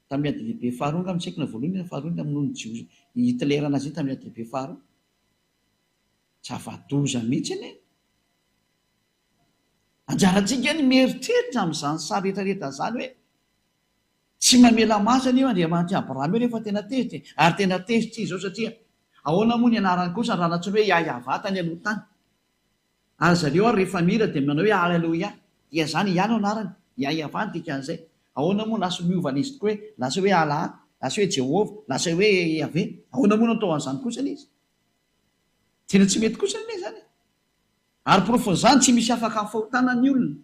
tamin'ny ady lehibe faharoa nga mitsaiko na voalohany na faharoa namono ny Hitler anazy iny tamin'ny ady lehibe faharoa. Zava-doza mihitsy anie. Anjarantsika ny mieritreritra amin'izany sary rehetrarehetra zany hoe tsy mamela masana io Andriamanitra Abrahama io rehefa tena tezitra ary tena tezitra izy zao satria ahoana moa ny anarany kosa raha natsoina hoe Yahva tany aloha tany. Ary zareo ary rehefa mira dia manao hoe Alleluia dia zany ihany anarany Yahva ny dikan'izay. Ahoana moa lasa miovana izy tokoa hoe lasa hoe Allah, lasa hoe Jehova, lasa hoe Yahvé. Ahoana moa natao an'izany kosa izy? Tena tsy mety kosa ilay zany. Ary profezany tsy misy afaka amin'ny fahotanany olona.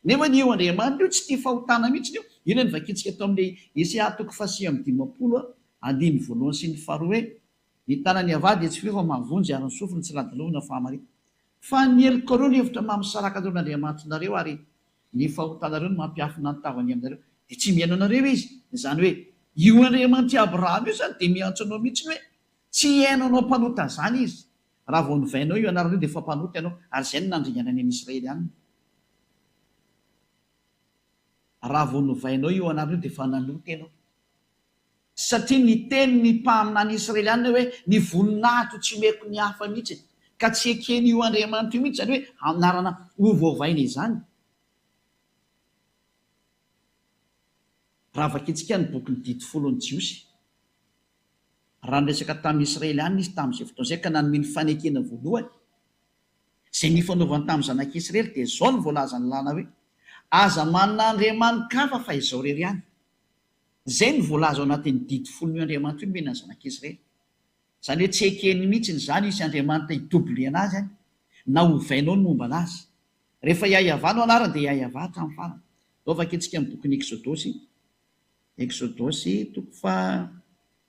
Nefa ny eo Andriamanitra io tsy tia fahotana mihitsy io. Ina ny vakintsika tao amin'ilay Esaia toko 150 voalohany sy ny faharoa hoe ny tanany Yahva dia tsy fa mavonjy ary ny sofiny tsy ladilovina fahamarina. Fa ny heliko ireo ny hevitra mamosaraka taon'Andriamanitra nareo ary ny fahotanareo no mampiafina ny tavany aminareo dia tsy mihaino anareo izy. Izany hoe io Andriamanitra Abrahama io zany dia miantso anao mihitsy hoe tsy haino anao mpanota zany izy. Raha vao novainao io anarany io dia efa mpanota ianao ary izay no nandringana any Israely ihany. Raha vao novainao io anarany io dia efa nanota ianao. Satria ny teny ny mpaminany Israely ihany hoe ny voninahitro tsy meko ny hafa mihitsy ka tsy ekeny io Andriamanitra io mihitsy zany hoe anarana hovaovaina izany. Raha vakintsika ny boky ny dity folony Jiosy. Raha niresaka tamin'ny Israely ihany izy tamin'izay fotoana izay ka nanome ny fanekena voalohany. Izay nifanaovany tamin'ny zanak'Israely dia izao ny voalaza ny lana hoe aza manana andriamanikafa fa izao rery ihany. zay ny voalaza ao anatin'ny didy folo ny Andriamanitra io mena zanak'Israely. Zany hoe tsy ekeny mihitsy zany isy Andriamanitra hitobily anazy any na hovainao ny momba anazy. Rehefa iaiavanao anarany dia iaiava hatramin'ny farany. Ataovaka antsika amin'ny bokin'ny Exodosy. Exodosy toko fa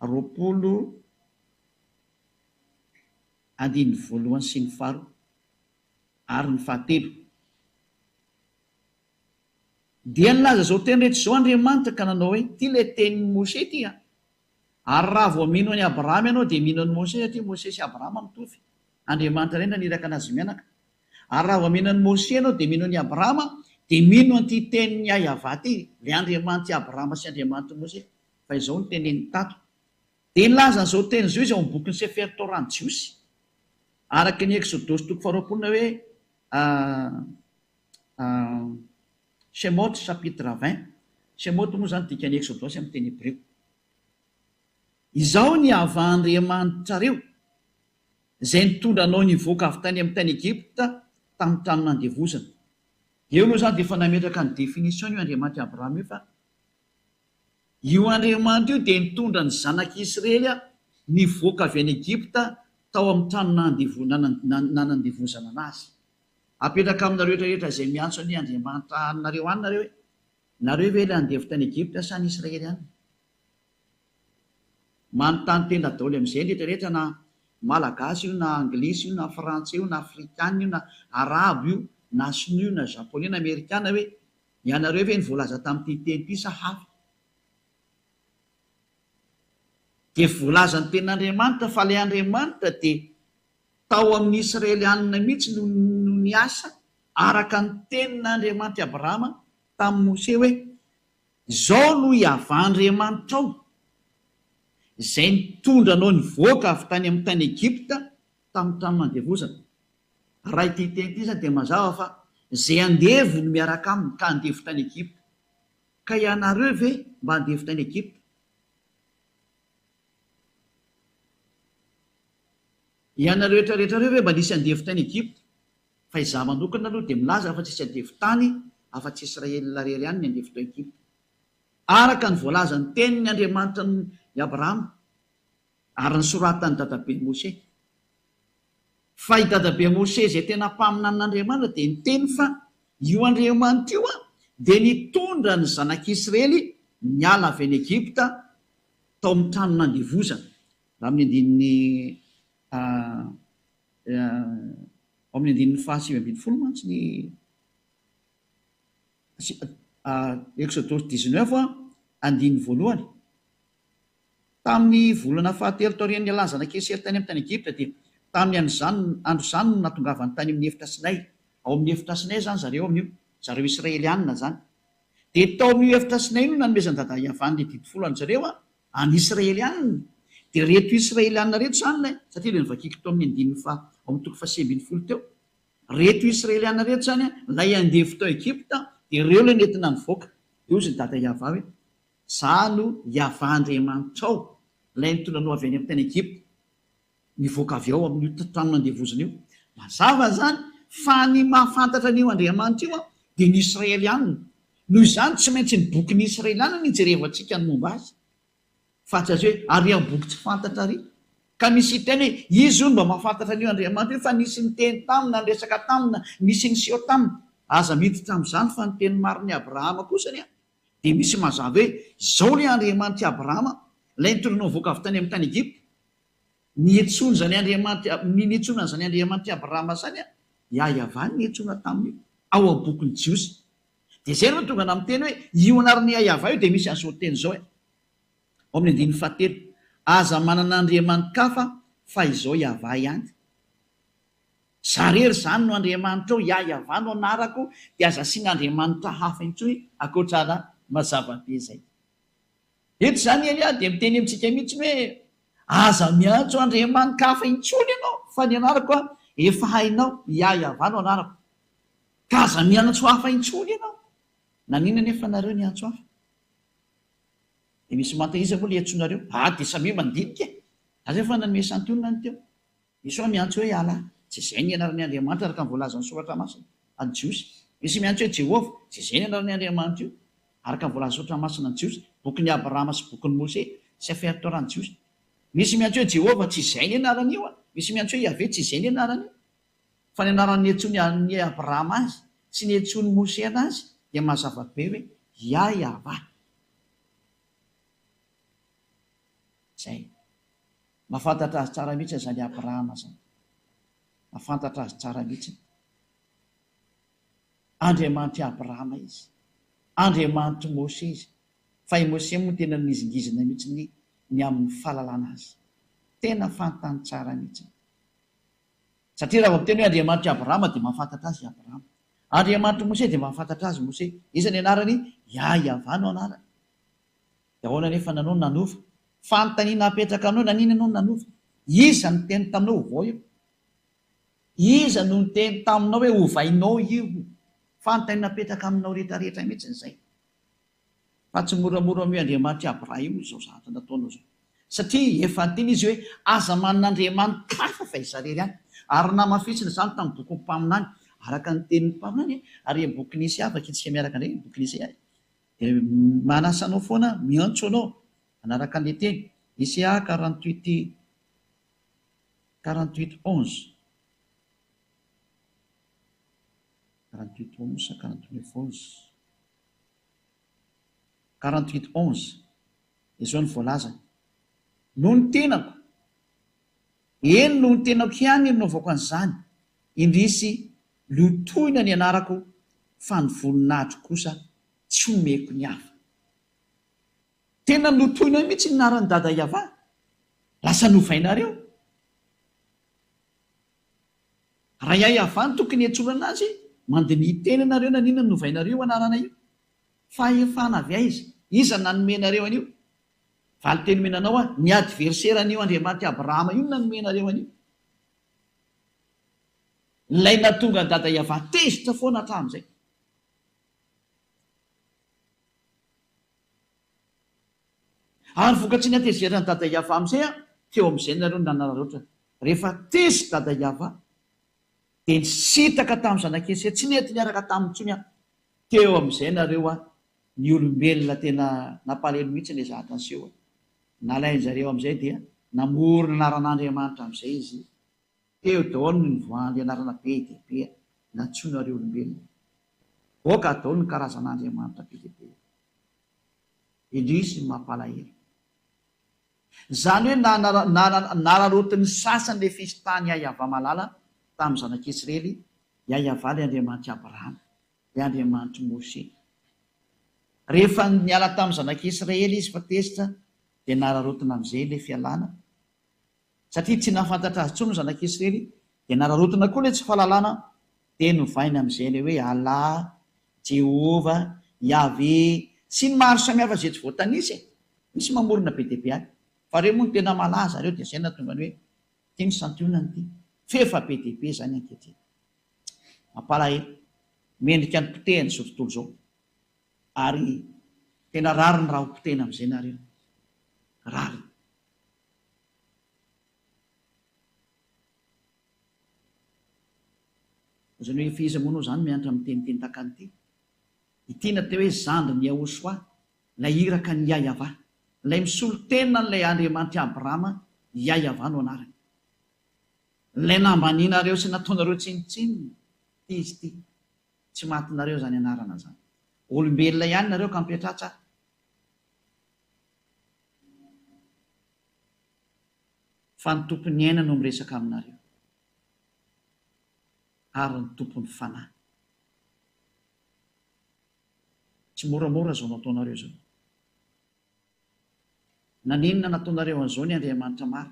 20:1 sy ny 4 ary ny 7. Dia nilaza zao teny rehetra zao Andriamanitra ka nanao hoe ty le tenin'ny Mose ty a. Ary raha vao mino any Abrahama ianao dia mino any Mose satria Mose sy Abrahama mitovy. Andriamanitra reny naniraka anazy mianaka. Ary raha vao mino any Mose ianao dia mino any Abrahama dia mino an'ity tenin'ny Yahva ty, le Andriamanitra Abrahama sy Andriamanitra Mose. Fa izao ny tenen'ny tato. Dia nilaza zao teny zao izy ao amin'ny bokin'ny Sefer Torah Jiosy. Araka ny Exodosy toko 20 hoe Shemot chapitre 20. Shemot moa zany dikany Exodosy amin'ny teny Hébreu. Izao ny hava-Andriamanitrareo izay nitondra anao nivoaka avy tany amin'ny tany Egypta tamin'ny trano nandevozana. Eo aloha zany dia efa nametraka ny definition io Andriamanitra Abrahama io fa io Andriamanitra io dia nitondra ny zanak'Israely nivoaka avy any Egypta tao amin'ny trano nandevozana anazy. Apetraka aminareo rehetra izay miantso ny Andriamanitra anareo any nareo hoe nareo ve ilay andevy tany Egypta sa ny Israely any? Manontany tena daholo amin'izay rehetrarehetra na malagasy io na anglisy io na frantsay io na afrikana io na arabo io na sinoa io na japonais na amerikana hoe ianareo ve ny voalaza tamin'ity teny ity sa hafa? Dia voalaza ny ten'Andriamanitra fa ilay Andriamanitra dia tao amin'ny Israelianina mihitsy no niasa araka ny tenin'Andriamanitra Abrahama tamin'ny Mose hoe izao no hiava-Andriamanitra ao izay nitondra anao nivoaka avy tany amin'ny tany Egypta tamin'ny trano nandevozana. Raha ity teny ity zany dia mazava fa izay andevo no miaraka aminy ka andevo tany Egypta. Ka ianareo ve mba andevo tany Egypta? Ianareo rehetrarehetrareo ve mba nisy andevo tany Egypta? Fa izaho manokana aloha dia milaza fa tsisy andevo tany afa-tsy Israelina rery ihany ny andevo tao Egypta. Araka ny voalaza ny tenin'ny Andriamanitra ny Abrahama ary ny soratany dadabe Mose. Fa i dadabe Mose izay tena mpaminany n'Andriamanitra dia niteny fa io Andriamanitra io dia nitondra ny zanak'Israely niala avy any Egypta tao amin'ny trano nandevozana. Raha amin'ny andininy 7:20 mantsy ny Exodosy 19:1. Tamin'ny volana fahatelo taorian'ny ialany zanak'Israely tany amin'ny tany Egypta dia tamin'ny andro zany no natongavany tany amin'ny efitra Sinay. Ao amin'ny efitra Sinay zany zareo amin'io, zareo Israelianina zany. Dia tao amin'io efitra Sinay no nanomezany dada Yavan'ny didy folo any zareo any Israelianina. Dia reto Israelianina reto zany satria ilay nivakiko tao amin'ny andininy fa ao amin'ny toko 9:20 teo. Reto Israelianina reto zany lay andevo tao Egypta dia ireo ilay nentina nivoaka. Io izy dada Yahva hoe izaho no Yahva-Andriamanitra ao ilay nitondra anao avy any amin'ny tany Egypta nivoaka avy ao amin'io trano nandevozana io. Mazava zany fa ny mahafantatra an'io Andriamanitra io dia ny Israelianina. Noho izany tsy maintsy ny bokin'ny Israelianina ny jerevantsika ny momba azy. Fa tsy azy hoe ary amin'ny boky tsy fantatra ary. Ka misy teny hoe izy io mba mahafantatra an'io Andriamanitra io fa nisy ny teny tamina, resaka tamina, nisy ny seho tamina. Aza miditra amin'izany fa ny teny mariny Abrahama kosa dia misy mazava hoe izao ilay Andriamanitra Abrahama ilay nitondra anao nivoaka avy tany amin'ny tany Egypta. Niantsona zany Andriamanitra, niantsona zany Andriamanitra Abrahama zany Yahva niantsona taminy ao amin'ny bokin'ny Jiosy. Dia izay no tonga amin'ny teny hoe io anaran'ny Yahva io dia misy an'izao teny izao ao amin'ny andininy 7. Aza manana Andriamanitra hafa fa izao Yahva ihany. Zarery zany no Andriamanitra ao, Yahva no anarako, dia aza asiana Andriamanitra hafa intsony ankoatrana mazava be izay. Eto zany Elia dia miteny amintsika mihitsy hoe aza miantso Andriamanitra hafa intsony ianao fa ny anarako efa hainao Yahva no anarako. Ka aza miantso hafa intsony ianao. Nanina nefa nareo ny antso hafa? Dia misy mantaiza moa le antsonareo? Dia samy mandinika. Aza efa nanome santionina ny teo. Misy hoe miantso hoe ala. Tsy izay ny anaran'ny Andriamanitra araka ny voalaza ny soratra masina any Jiosy. Misy miantso hoe Jehovah. Tsy izay ny anaran'ny Andriamanitra io araka ny voalaza ny soratra masina any Jiosy. boky ny Abrahama sy boky ny Mose sy aferitoran Jiosy. Misy miantso hoe Jehovah tsy izay ny anarany io a, misy miantso hoe Yahvé tsy izay ny anarany io, fa ny anarany niantsony Abrahama azy sy niantsony Mose anazy dia mazava be hoe Yahveh. Zay mahafantatra azy tsara mihitsy zany Abrahama zany, mahafantatra azy tsara mihitsy. Andriamanitra Abrahama izy, Andriamanitra Mose izy, fa i Mose moa tena nizingizina mihitsy ny amin'ny fahalalana azy, tena fantany tsara mihitsy. Satria raha miteny hoe Andriamanitra Abrahama dia mahafantatra azy Abrahama, Andriamanitra Mose dia mahafantatra azy Mose. Iza ny anarany? Yahveh no anarany. Dia ahoana nefa nanao nanova? Fanontaniana apetraka anao, nanina anao nanova? Iza no teny taminao vao io? Iza no teny taminao hoe hovainao io? Fanontaniana apetraka aminao rehetrarehetra mihitsy izay. Fa tsy moramora hoe Andriamanitra Abrahama izao zavatra nataonao zao. Satria efa teny izy hoe aza manan'Andriamanitra kafa fa izarery ihany. Ary namafitsina izany tamin'ny boky ny mpaminany, araka ny tenin'ny mpaminany, ary boky nisy afaka itsika miaraka indray boky nisy ahy. Dia manasanao foana, miantso anao anaraka ny teny. Isia 48:11. 48:11 48:11 izao ny voalaza. No ny tenako, eny no ny tenako ihany naovako an'izany, indrisy lotoina ny anarako, fa ny voninahitro kosa tsy omeko ny hafa. Tena lotoina mihitsy ny anarany dada Yahveh, lasa novainareo. Raha Yahveh no tokony hiantsoana azy, mandinihy teny ianareo nanina novainareo anarana io. Fa efa avy aiza? Iza nanomenareo an'io? Valy teny menanao a, ny adverseran'io Andriamanitra Abrahama io nanomenareo an'io. Ilay natonga dada Yahveh tezitra foana hatramin'izay. Ary vokatry ny atezerana dada Yahveh amin'izay a, teo amin'izay nareo nanararoatra. Rehefa tezitra dada Yahveh dia nisitaka tamin'ny zanak'Esy, tsy nety niaraka tamin'ny tsony a. Teo amin'izay nareo a, ny olombelona tena nampalahelo mihitsy ilay zavatra niseho. Nalain'izareo amin'izay dia namorona anaran'Andriamanitra amin'izay izy. Teo daholo ny nivoahan'ny anarana be dia be natsoinareo olombelona. Oka daholo ny karazan'Andriamanitra be dia be. Indrisy mampalahelo. Izany hoe nararotiny sasany ilay fisitany Yahveh malala tamin'ny zanak'Israely, Yahveh ilay Andriamanitra Abrahama, ilay Andriamanitra Mose. Rehefa niala tamin'ny zanak'Israely izy fa tezitra, dia nararotina amin'izay ilay fialana. Satria tsy nahafantatra azy intsony ny zanak'Israely, dia nararotina koa ilay tsy fahalalana, dia novaina amin'izay ilay hoe Allah, Jehovah, Yahvé, sy ny maro samihafa izay tsy voatanisa. Misy mamorona be dia be any. Fa reo moa no tena malaza reo, dia izay nahatonga ny hoe ity ny santionany ity. Fefa be dia be izany ankehitriny. Mampalahelo, mendrika ny potehana izao tontolo izao. Ary tena rary ny raha ho potehana amin'izay nareo. Rary. Izany hoe efa iza moa zany mianatra amin'ny teniteny tahaka an'ity. Ity natao hoe zandry ny Yahosoa, ilay iraka ny Yahveh, ilay misolo tena n'ilay Andriamanitra Abrahama, Yahveh no anarany. Ilay nambaninareo sy nataonareo tsinitsininy, ity izy ity. Tsy matinareo zany anarana zany. Olombelona ihany nareo ka mipetratra. Fa ny tompony aina no miresaka aminareo. Ary ny tompony fanahy. Tsy moramora zao nataonareo zao. Naninona nataonareo an'izao ny Andriamanitra maro?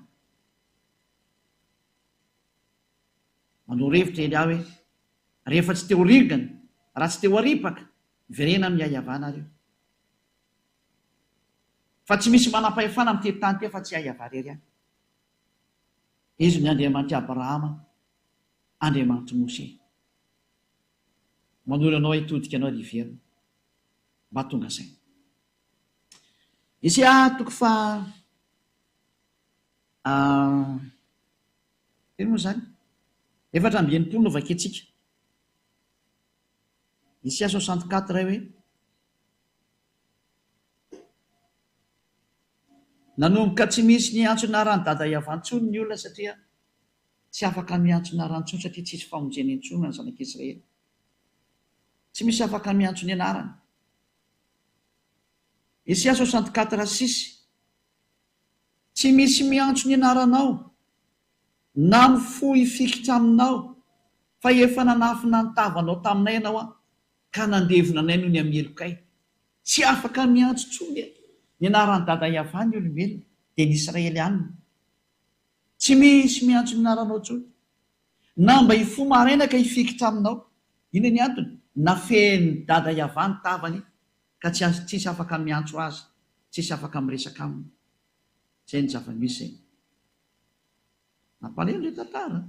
Manao revitra ely aho hoe rehefa tsy teo rigana, raha tsy teo aripaka, verena amin'ny Yahveh nareo. Fa tsy misy manam-pahefana amin'ny teny tany teo fa tsy Yahveh rery ihany. Izy ny Andriamanitra Abrahama, Andriamanitra Mose. Manolo anao hitodika anao riverina. Mba tonga izay. Isia toko fa ino moa zany? 4:9 no vakentsika. Isia 64 hoe nanomboka tsy misy niantsona rany dada iavantsony ny olona satria tsy afaka miantsona rantsony satria tsisy famonjeny intsony ny zanak'Israely. Tsy misy afaka miantso ny anarany. Isaia 64:6 tsy misy miantso ny anaranao na mifohy fikitra aminao fa efa nanafina ny tavanao taminay ianao ka nandevona anay noho ny amelokay. Tsy afaka miantso tsony ny anaran'ny dada Iavany olombelona dia ny Israelianina. Tsy misy miantso ny anaranao tsony na mba hifoha marainaka hifikitra aminao. Ina ny antony? Nafeny dada Iavany tavany ka tsisy afaka miantso azy, tsisy afaka miresaka aminy. Zay ny zava-misy zay. Nampalahelo ilay tantara.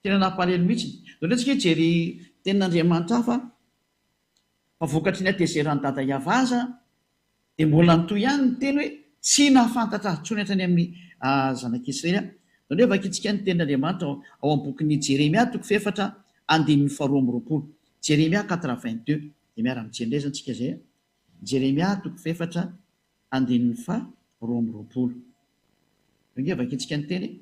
Tena nampalahelo mihitsy. Indrindra antsika hijery tenin'Andriamanitra fa vokatry ny atezerany dada Iava aza dia mbola nitoy ihany ny teny hoe tsy nahafantatra azy tsony hatrany amin'ny zanak'Israely. Indrindra efa antsika ny tenin'Andriamanitra ao amin'ny bokin'ny Jeremia 4:22. Jeremia 4:22 dia miara-mijery indray antsika zay. Jeremia 4:22. Indrindra efa antsika ny teny.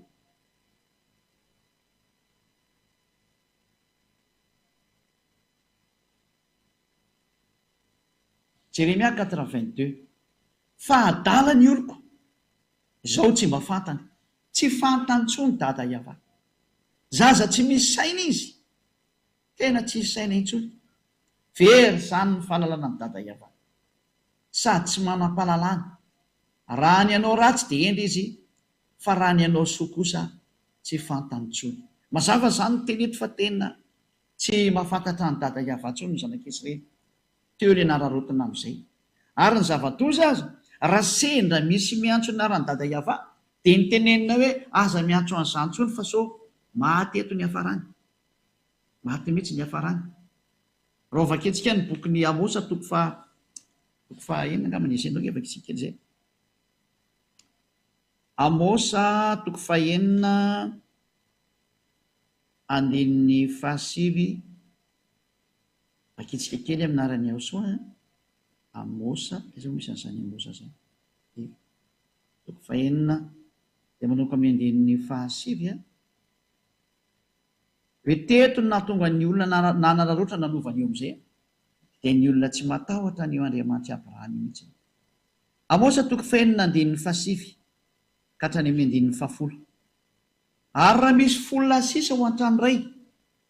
Jeremia 4:22. Fa adala ny oloko, izao tsy mba fantany, tsy fantany tsony dada Iava. Zaza tsy misy saina izy, tena tsy misy saina intsony. Very zany ny fahalalana ny dada Iava, sady tsy manam-pahalalana. Raha ny anao ratsy dia endry izy, fa raha ny anao soa kosa tsy fantany tsony. Mazava zany ny teny eto fa tena tsy mahafantatra ny dada Iava tsony ny zanak'Israely. Teo ilay nararotina amin'izay. Ary ny zava-doza aza, raha sendra misy miantso ny anaran'ny dada Iava dia nitenenina hoe aza miantso an'izany tsony fa so maty eto ny hafarany. Maty mihitsy ny hafarany. Raha vaketsika ny bokin'ny Amosa 4:4 angamba nisy endreo efa kitsika zay. Amosa 4:4 vakitsika kely amin'arany ao soa. Amosa izao misy an'izany Amosa zany. 4:4 dia manomboka amin'ny 5. Hoe teto no nahatonga ny olona nanararoatra nanovany eo amin'izay dia ny olona tsy matahotra ny eo Andriamanitra Abrahamy mihitsy. Amosa 4:5 ka hatrany amin'ny 10. Ary raha misy folona sisa ho an-trano iray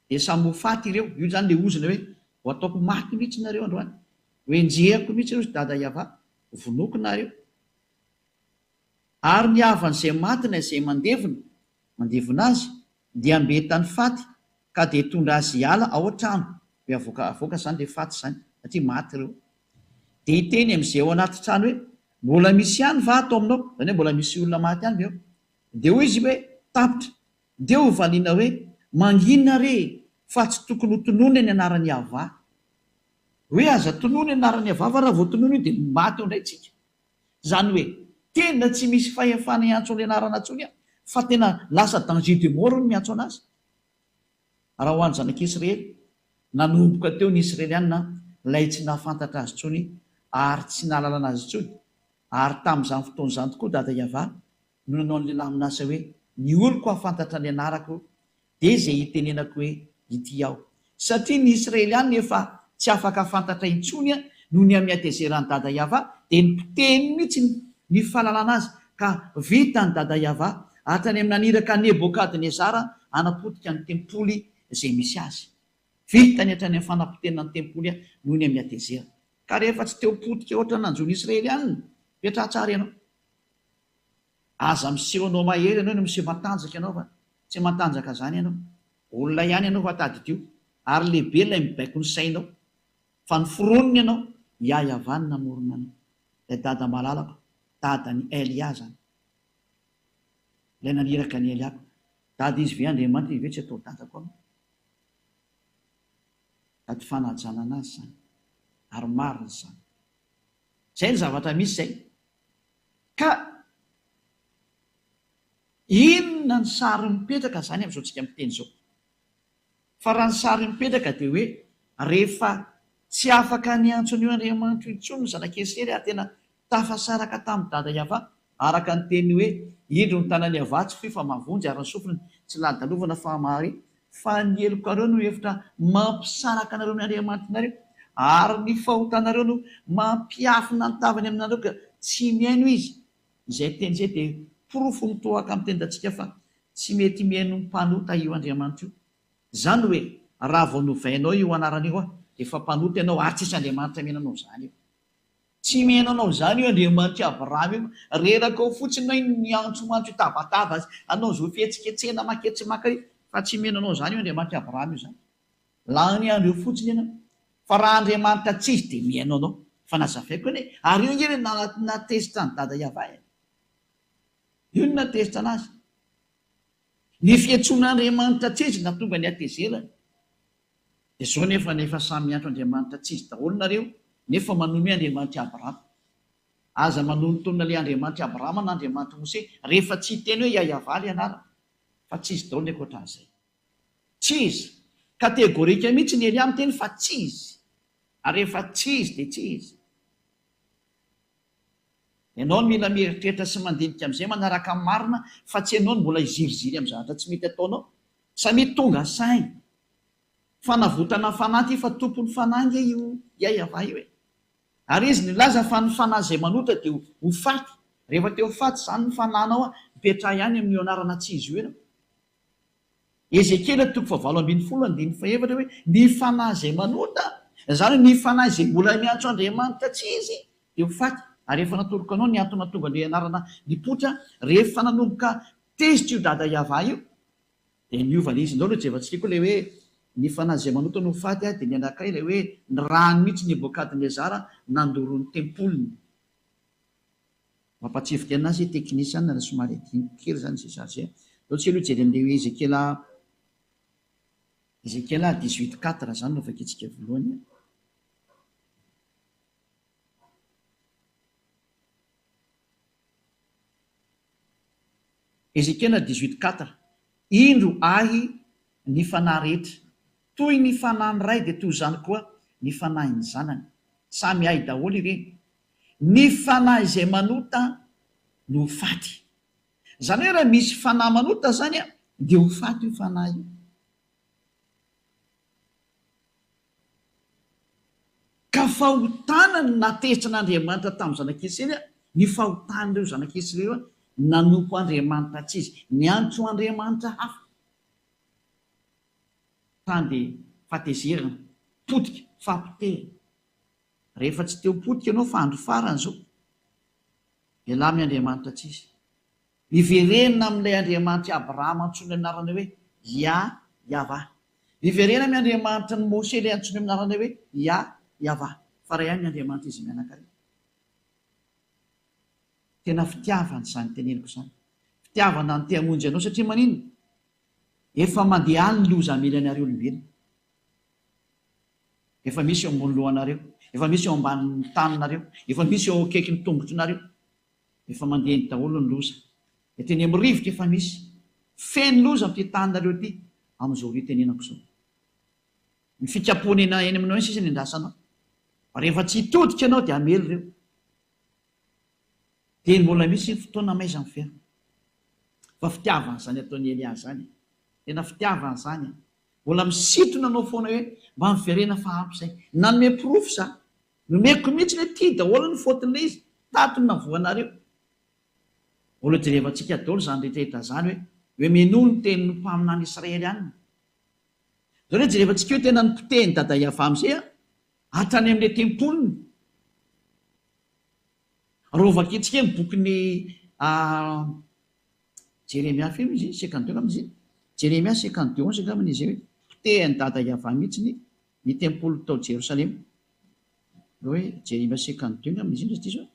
dia samy ho faty ireo. Io zany le ozina hoe ho ataoko maty mihitsy nareo androany, hoe enjehako mihitsy ireo sy dada Iava, vonoko nareo. Ary ny havan'izay matina izay mandevona azy dia ambetany faty ka dia tondra azy hiala ao an-trano. Hoe avoaka zany dia faty zany satria maty ireo. Dia hiteny amin'izay ao anaty trano hoe mbola misy ihany va ato aminao, zany hoe mbola misy olona maty ihany ve ao. Dia hoy izy hoe tapitra, dia ho valiana hoe manginona re fa tsy tokony ho tonoina ny anaran'ny Iava. Hoe aza tonoina ny anaran'ny Iava fa raha vao tonoina io dia maty eo indray tsika. Zany hoe tena tsy misy fahefana iantso ny anarana tsony fa tena lasa danger de mort no miantso anazy. Raha ho an'ny zanak'Israely nanomboka teo ny Israelianina ilay tsy nahafantatra azy tsony ary tsy nahalalana azy tsony. Ary tamin'izany fotoan'izany tokoa dada Iava no nanao an'lehilahy aminazy hoe ny oloko hafantatra ny anarako dia izay hitenenako hoe ity aho. Satria ny Israelianina efa tsy afaka hafantatra intsony noho ny amin'ny atezerany dada Iava dia nipoteny mihitsy ny fahalalana azy ka vita ny dada Iava hatrany amin'ny naniraka Nebokadnezara hanapotika ny tempoly izay misy azy. Vita ny hatrany amin'ny fanapotena ny tempoly noho ny amin'ny atezera. Ka rehefa tsy teo potika ohatra nanjony Israelianina, petrahatsara ianao. Aza miseho anao mahery ianao no miseho matanjaka ianao fa tsy matanjaka zany ianao. Olona ihany ianao fa tadidio ary lehibe ilay mibaiko ny sainao. Fa ny foroniny ianao Iava ny namorona anao. Ilay dada malalako, dadan'ny Elia zany. Ilay naniraka ny Eliako. Dada izy ve Andriamanitra izy ve tsy atao dadako aminy. Dady fanajanana azy zany. Ary marina zany. Zay ny zavatra misy zay. Ka inona ny sary mipetraka zany amin'izao tsika miteny izao. Fa raha ny sary mipetraka dia hoe rehefa tsy afaka niantsony io Andriamanitra intsony ny zanak'Israely tena tafasaraka tamin'ny dada Iava araka ny teny hoe indro ny tanany Iava tsy fifa mavonjy ary ny sofiny tsy ladalovana famahary fa ny eloko areo no hevitra mampisaraka anareo ny Andriamanitrareo ary ny fahotanareo no mampiafina ny tavany aminareo ka tsy miaino izy. Izay teny izay dia porofo mitohaka amin'ny tendantsika fa tsy mety miaino ny mpanota io Andriamanitra io. Zany hoe raha vao novainao io anaran'io dia efa mpanota ianao ary tsisy Andriamanitra miainanao zany io. Tsy miainanao zany io Andriamanitra Abrahama io, reraka ao fotsiny ny antsomatso tabataba anao zo fihetsiketsena maketsemaka fa tsy miainanao zany io Andriamanitra Abrahama io zany. La ny andro io fotsiny ianao. Fa raha Andriamanitra tsy izy dia miaino anao. Fa nazavaiko hoe ary io ngery natezitra ny dada Iava. Io no natezitra anazy. Ny fiantsoan'Andriamanitra tsy izy natonga ny atezerany. Dia zao nefa samy antso Andriamanitra tsy izy daholo nareo nefa manome Andriamanitra Abrahama. Aza manontona le Andriamanitra Abrahama na Andriamanitra Mose rehefa tsy hiteny hoe Iava le anarana. Fa tsy izy daholo ny ankoatran'izay. Tsy izy. Kategorika mihitsy ny ery amin'ny teny fa tsy izy. Ary rehefa tsy izy dia tsy izy. Ianao no mila mieritreritra sy mandinika amin'izay manaraka amin'ny marina fa tsy ianao no mbola iziriziry amin'ny zavatra tsy mety ataonao. Samety tonga sainy. Fanavotana fanahy fa tompony fanahy nge io Iava io. Ary izy nilaza fa ny fanahy izay manota dia ho faty. Rehefa teo faty izany ny fanahinao mipetraha ihany amin'io anarana tsy izy io ianao. Ezekiel 7:24 hoe ny fanahy izay manota, izany ny fanahy izay mbola miantso Andriamanitra tsy izy dia ho faty. Ary rehefa natoloka anao ny antony tonga ny anarana nipotra, rehefa nanomboka tezitra io dada Iava io dia niovana izy. Indao no jevantsika koa ilay hoe ny fanahy izay manota no faty dia ny anankiray ilay hoe ny rano mihitsy Nebokadnezara nandoro ny tempoliny. Mampatsivoka anazy teknisiana na somary adiny kely zany izay zazay. Loatsika aloha jery an'ilay hoe Ezekiel 18:4 zany no vakitsika voalohany. Ezekiel 18:4 indro ahy ny fanahy rehetra, toy ny fanahy ray dia toy izany koa ny fanahy ny zanany, samy ahy daholo ireny. Ny fanahy izay manota no faty. Zany hoe raha misy fanahy manota zany dia ho faty io fanahy io. Ka fahotanany natezitra n'Andriamanitra tamin'ny zanak'Israely, ny fahotan'ireo zanak'Israely nanompo Andriamanitra tsy izy, niantso Andriamanitra hafa. Tany dia fatezerana, potika, fampitehana. Rehefa tsy teo potika ianao fa andro farany zao, ialamy Andriamanitra tsy izy. Niverenina amin'ilay Andriamanitra Abrahama antsoiny anarana hoe Iava. Niverena amin'ny Andriamanitra ny Mose ilay antsoiny anarana hoe Iava. Fa raha ihany ny Andriamanitra izy mianakary. Tena fitiavana izany teneniko izany. Fitiavana ny te-hamonjy anao satria maninona? Efa mandeha any ny loza hamelanareo olombelona. Efa misy eo ambony lohanareo, efa misy eo ambanin'ny taninareo, efa misy eo akaikin'ny tongotronareo. Efa mandeha ny daholo ny loza. Teny amin'ny rivotra efa misy. Feno loza amin'ity taninareo ity amin'izao ritenenako izao. Ny fikapoana eny aminao eny sisa ny andrasanao. Rehefa tsy hitodika ianao dia hamely ireo. Dia mbola misy fotoana maiza mifehy. Fa fitiavana izany ataon'ny Elia zany. Tena fitiavana izany. Mbola misintona anao foana hoe mba miverena fa ampy izay. Nanome porofo za. Nomeko mihitsy hoe ity daholo ny fôtin'ilay izy. Tato ny navoanareo. Mbola jerevantsika daholo izany rehetrarehetra zany hoe menoa ny tenin'ny mpaminany Israely ihany. Zao hoe jerevantsika hoe tena nipotehiny dada Iava amin'izay hatrany amin'ilay tempoliny. Rovakitsika ny bokin'ny Jeremia filo izy 52 amin'izy. Jeremia 52:11 angambany izy hoe potehiny dada Iava mihitsy ny tempoly tao Jerosalema. Hoe Jeremia 52 amin'izy indray ity zao.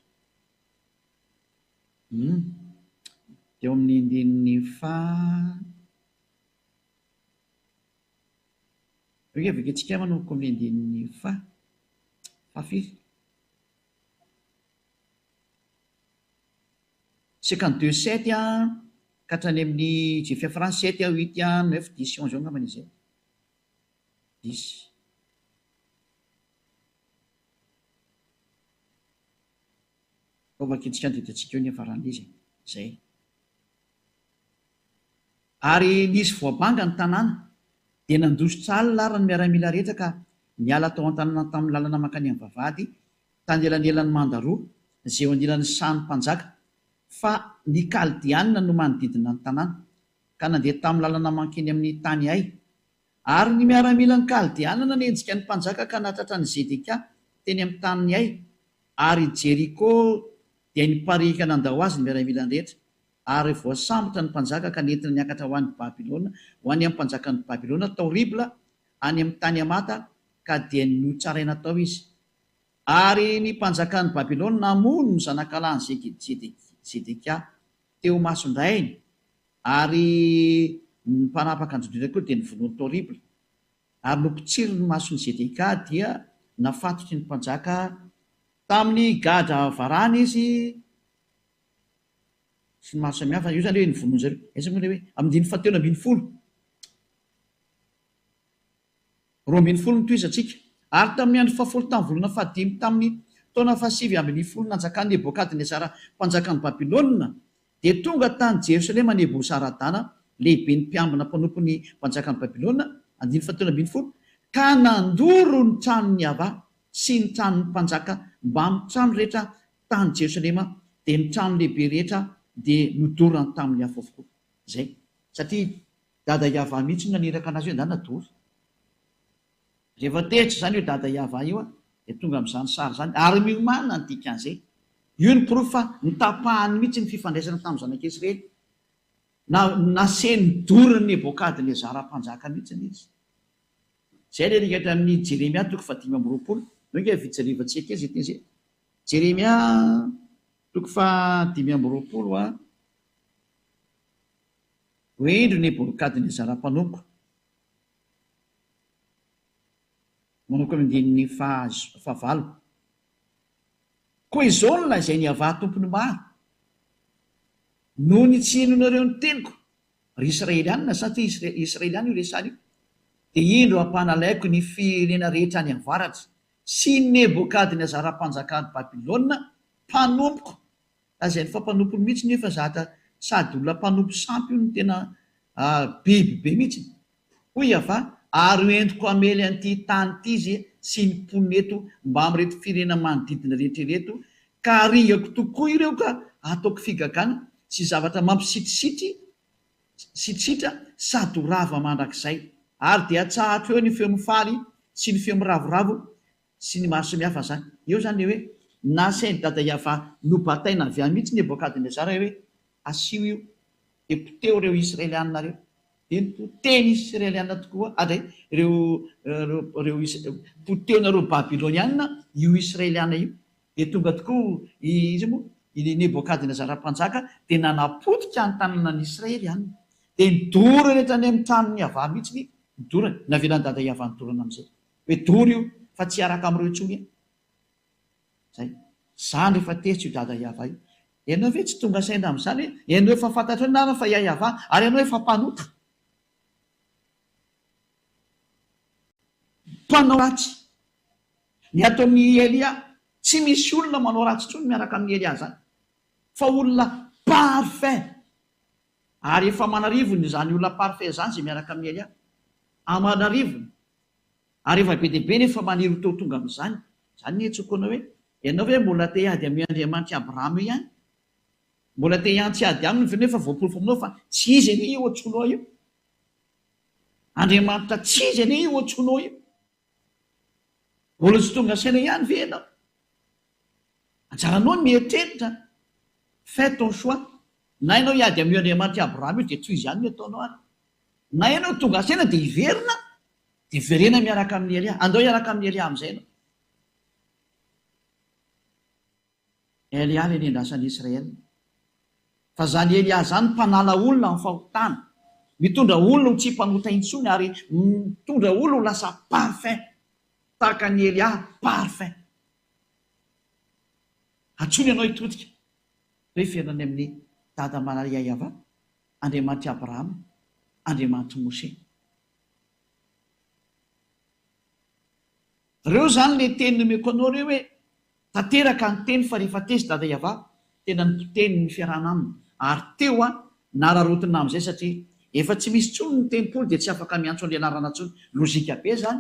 Teo amin'ny andininy hoe vakitsika manomboka amin'ny andininy fafy 52:7 ka hatrany amin'ny Jefia France 7, 8, 9, 10, 11 angambany izay. 10. vakitsika nydiditsika eo ny afaran'izy zay. Ary nisy voabanga ny tanàna dia nandositra alina ary ny miaramila rehetra ka niala tao an-tanàna tamin'ny lalana mankany amin'ny vavahady tany elanelan'ny mandaroa izay eo anilan'ny sany mpanjaka fa ny kaldianina no manodidina ny tanàna ka nandeha tamin'ny lalana mankeny amin'ny tany ay. Ary ny miaramila ny kaldianina nenjika ny mpanjaka ka natratra ny Zedeka teny amin'ny tany ay, ary Jeriko dia niparika nandao azy ny miaramila ny rehetra. Ary voasambotra ny mpanjaka ka nentina niakatra ho an'ny Babilôna, ho any amin'ny mpanjakan'ny Babilôna tao Ribla any amin'ny tany Amata ka dia notsaraina tao izy. Ary ny mpanjakan'ny Babilôna namono ny zanakalany Zedeka teo mason-drainy, ary ny mpanapaka androdrina koa dia nivonoany tao Ribla. Ary nompitsiry ny mason'ny Zedeka dia nafatotry ny mpanjaka tamin'ny gadra varana izy sy ny maro samihafa. Io zany hoe nivonoany zareo esa moa hoe amin'ny 720 240 notoizatsika. Ary tamin'ny andro 10 tamin'ny volana 15 tamin'ny taona 720 nanjakan'ny Nebokadnezara mpanjakan'ny Babilôna dia tonga tany Jerosalema Nebosaradana lehibe ny mpiambina mpanompony mpanjakan'ny Babilôna 720 ka nandoro ny tranony ava sy ny tranony mpanjaka mba amin'ny trano rehetra tany Jerosalema, dia ny trano lehibe rehetra dia nodorany tamin'ny hafa avokoa zay, satria dada Iava mihitsy naniraka anazy hoe nadoro. Rehefa tehitra zany hoe dada Iava io dia tonga amin'izany sary zany ary miomana ny dikan'izay. Io ny proof fa nitapahany mihitsy ny fifandraisana tamin'ny zanak'Israely naseny dorany Nebokadnezara mpanjaka mihitsy izy. Zay le rikatra amin'ny Jeremia 5:20 noinge vitsarivatsika izy teny zay. Jeremia 5:20 hoendro Nebokadnezara mpanompo manoko amin'ny 9 koa izao no lazay ny ava tompony maro noho ny tsy henonareo ny teniko ry Israelianina, satria Israeliana io resany io, dia indro ampanalaiko ny firenena rehetra any amin'ny varatra sy Nebokadnezara mpanjakan'ny Babilôna mpanompoko. Lazay ny fampanompony mihitsy nefa zata sady olona mpanompo sampy io no tena biby be mihitsy. Hoy ava ary hoentiko amely an'ity tany ity izy sy ny mponina eto mba amin'reto firenena manodidina rehetrareto ka aringako tokoa ireo ka ataoko figagana sy zavatra mampisitrisitra sady rava mandrakizay. Ary dia atsahatra eo ny feo mifaly sy ny feo miravoravo sy ny maro samihafa zany. Eo zany le hoe nasainy dada Iava nobataina avy any mihitsy Nebokadnezara hoe asio io dia poteo ireo Israelianina reo, dia poteny Israelianina tokoa ary reo poteonareo Babilônianina io Israeliana io. Dia tonga tokoa izy moa i Nebokadnezara mpanjaka dia nanapotika ny tanànan'ny Israelianina, dia nidoro rehetra any amin'ny tranony Iava mihitsy nidorany. Navelany dada Iava nidorana amin'izay hoe doro io fa tsy araka amin'ireo intsony zay. Zany rehefa tehitra io dada Iava io. Ianao ve tsy tonga saina amin'izany hoe ianao efa fantatra hoe nama fa Iava ary ianao efa mpanota mpanao ratsy. Ny ataon'ny Elia tsy misy olona manao ratsy intsony miaraka amin'ny Elia zany fa olona parfait. Ary efa manarivony zany olona parfait zany zay miaraka amin'ny Elia amanarivony. Ary efa be dia be nefa maniry teo tonga amin'izany. Zany ny etsokoana hoe ianao hoe mbola te hiady amin'ny Andriamanitra Abrahama ihany, mbola te hiantsy ady aminy nefa voaporofo aminao fa tsy izy anie io ohatronao io. Andriamanitra tsy izy anie io ohatronao io. Mbola tsy tonga saina ihany ve ianao? Anjaranao ny mieritreritra, fais ton choix. Na ianao hiady amin'ny Andriamanitra Abrahama io dia tsy izy ihany no ataonao ary. Na ianao tonga saina dia hiverina, dia verena miaraka amin'ny Elia. Andao hiaraka amin'ny Elia amin'izay ianao. Elia le nendrasan'ny Israely. Fa zany Elia zany mpanala olona amin'ny fahotana, mitondra olona ho tsy mpanota intsony ary mitondra olona ho lasa parfait tahaka ny Elia parfait. Atsony ianao hitodika hoe fiainany amin'ny dada Maria Iava, Andriamanitra Abrahama, Andriamanitra Mose. Reo zany le teny nomeko anao reo hoe tanteraka ny teny fa rehefa tesy dada Iava tena nitoteny ny fiarahana aminy ary teo nararotina amin'izay satria efa tsy misy tsony ny tempoly dia tsy afaka miantso an'le anarana tsony lozika be zany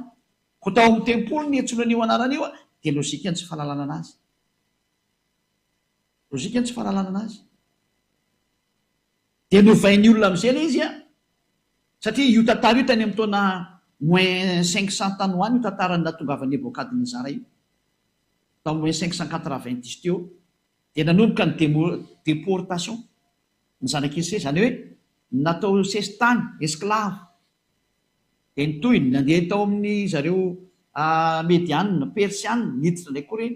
ko tao amin'ny tempoly ny etsona an'io anaran'io dia lozika ny tsy fahalalana anazy lozika ny tsy fahalalana anazy dia novain'ny olona amin'izay le izy satria io tantara io tany amin'ny taona moins 500 tany hoany io tantarany natongavany Nebokadnezara io tao moins 590 teo dia nanomboka ny déportation ny zanak'israely zany hoe natao sesitany esclave dia nitoyny nandeha tao amin'ny zareo medianina persianina niditra indray koa reny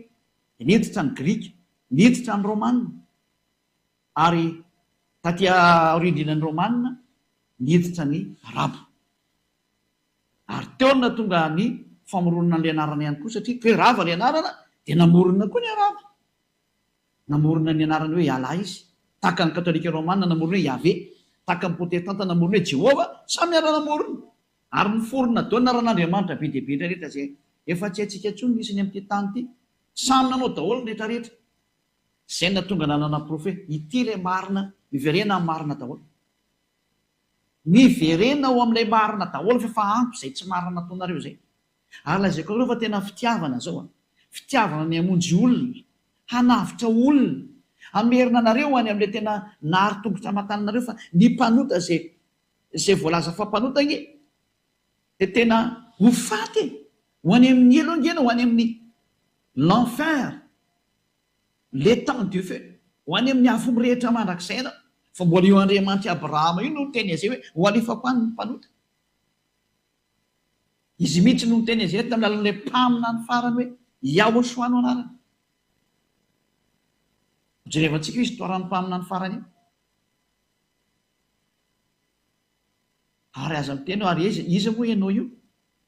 niditra ny grika niditra ny romanina ary taty orindrinan'ny romanina niditra ny arabo ary teo na tonga ny famoronana n'le anarana ihany koa satria hoe rava le anarana dia namorona koa ny arabo namorona ny anarany hoe ala izy taka ny katolika romanina namorona hoe Yahvé taka ny protestanta namorona hoe Jehova samy ara namorona ary miforona dao naran'Andriamanitra be dia be rehetra zay efa tsy haitsika tsony nisy ny amin'ity tany ity samy nanao daholo rehetra rehetra zay na tonga nanana profeta ity ilay marina miverena amin'ny marina daholo miverena ao amin'ilay marina daholo fa ampy izay tsy marina nataonareo zay ary lazaiko areo fa tena fitiavana zao fitiavana ny hamonjy olona hanavitra olona hamerina anareo any amin'ilay tena nahary tongotra hamantananareo fa ny mpanota zay voalaza fa mpanota nge dia tena ho faty ho any amin'ny elongena ho any amin'ny l'enfer l'étang du feu ho any amin'ny afo mirehitra mandrakizay ianao fa mbola io Andriamanitra Abrahama io no teny azay hoe ho alefako any ny mpanota izy mihitsy no teny azay tamin'ny alalan'ilay mpamina ny farany hoe Yahoshua no anarany jerevantsika histoirany mpamina ny farany io ary aza miteny ary izy moa ianao io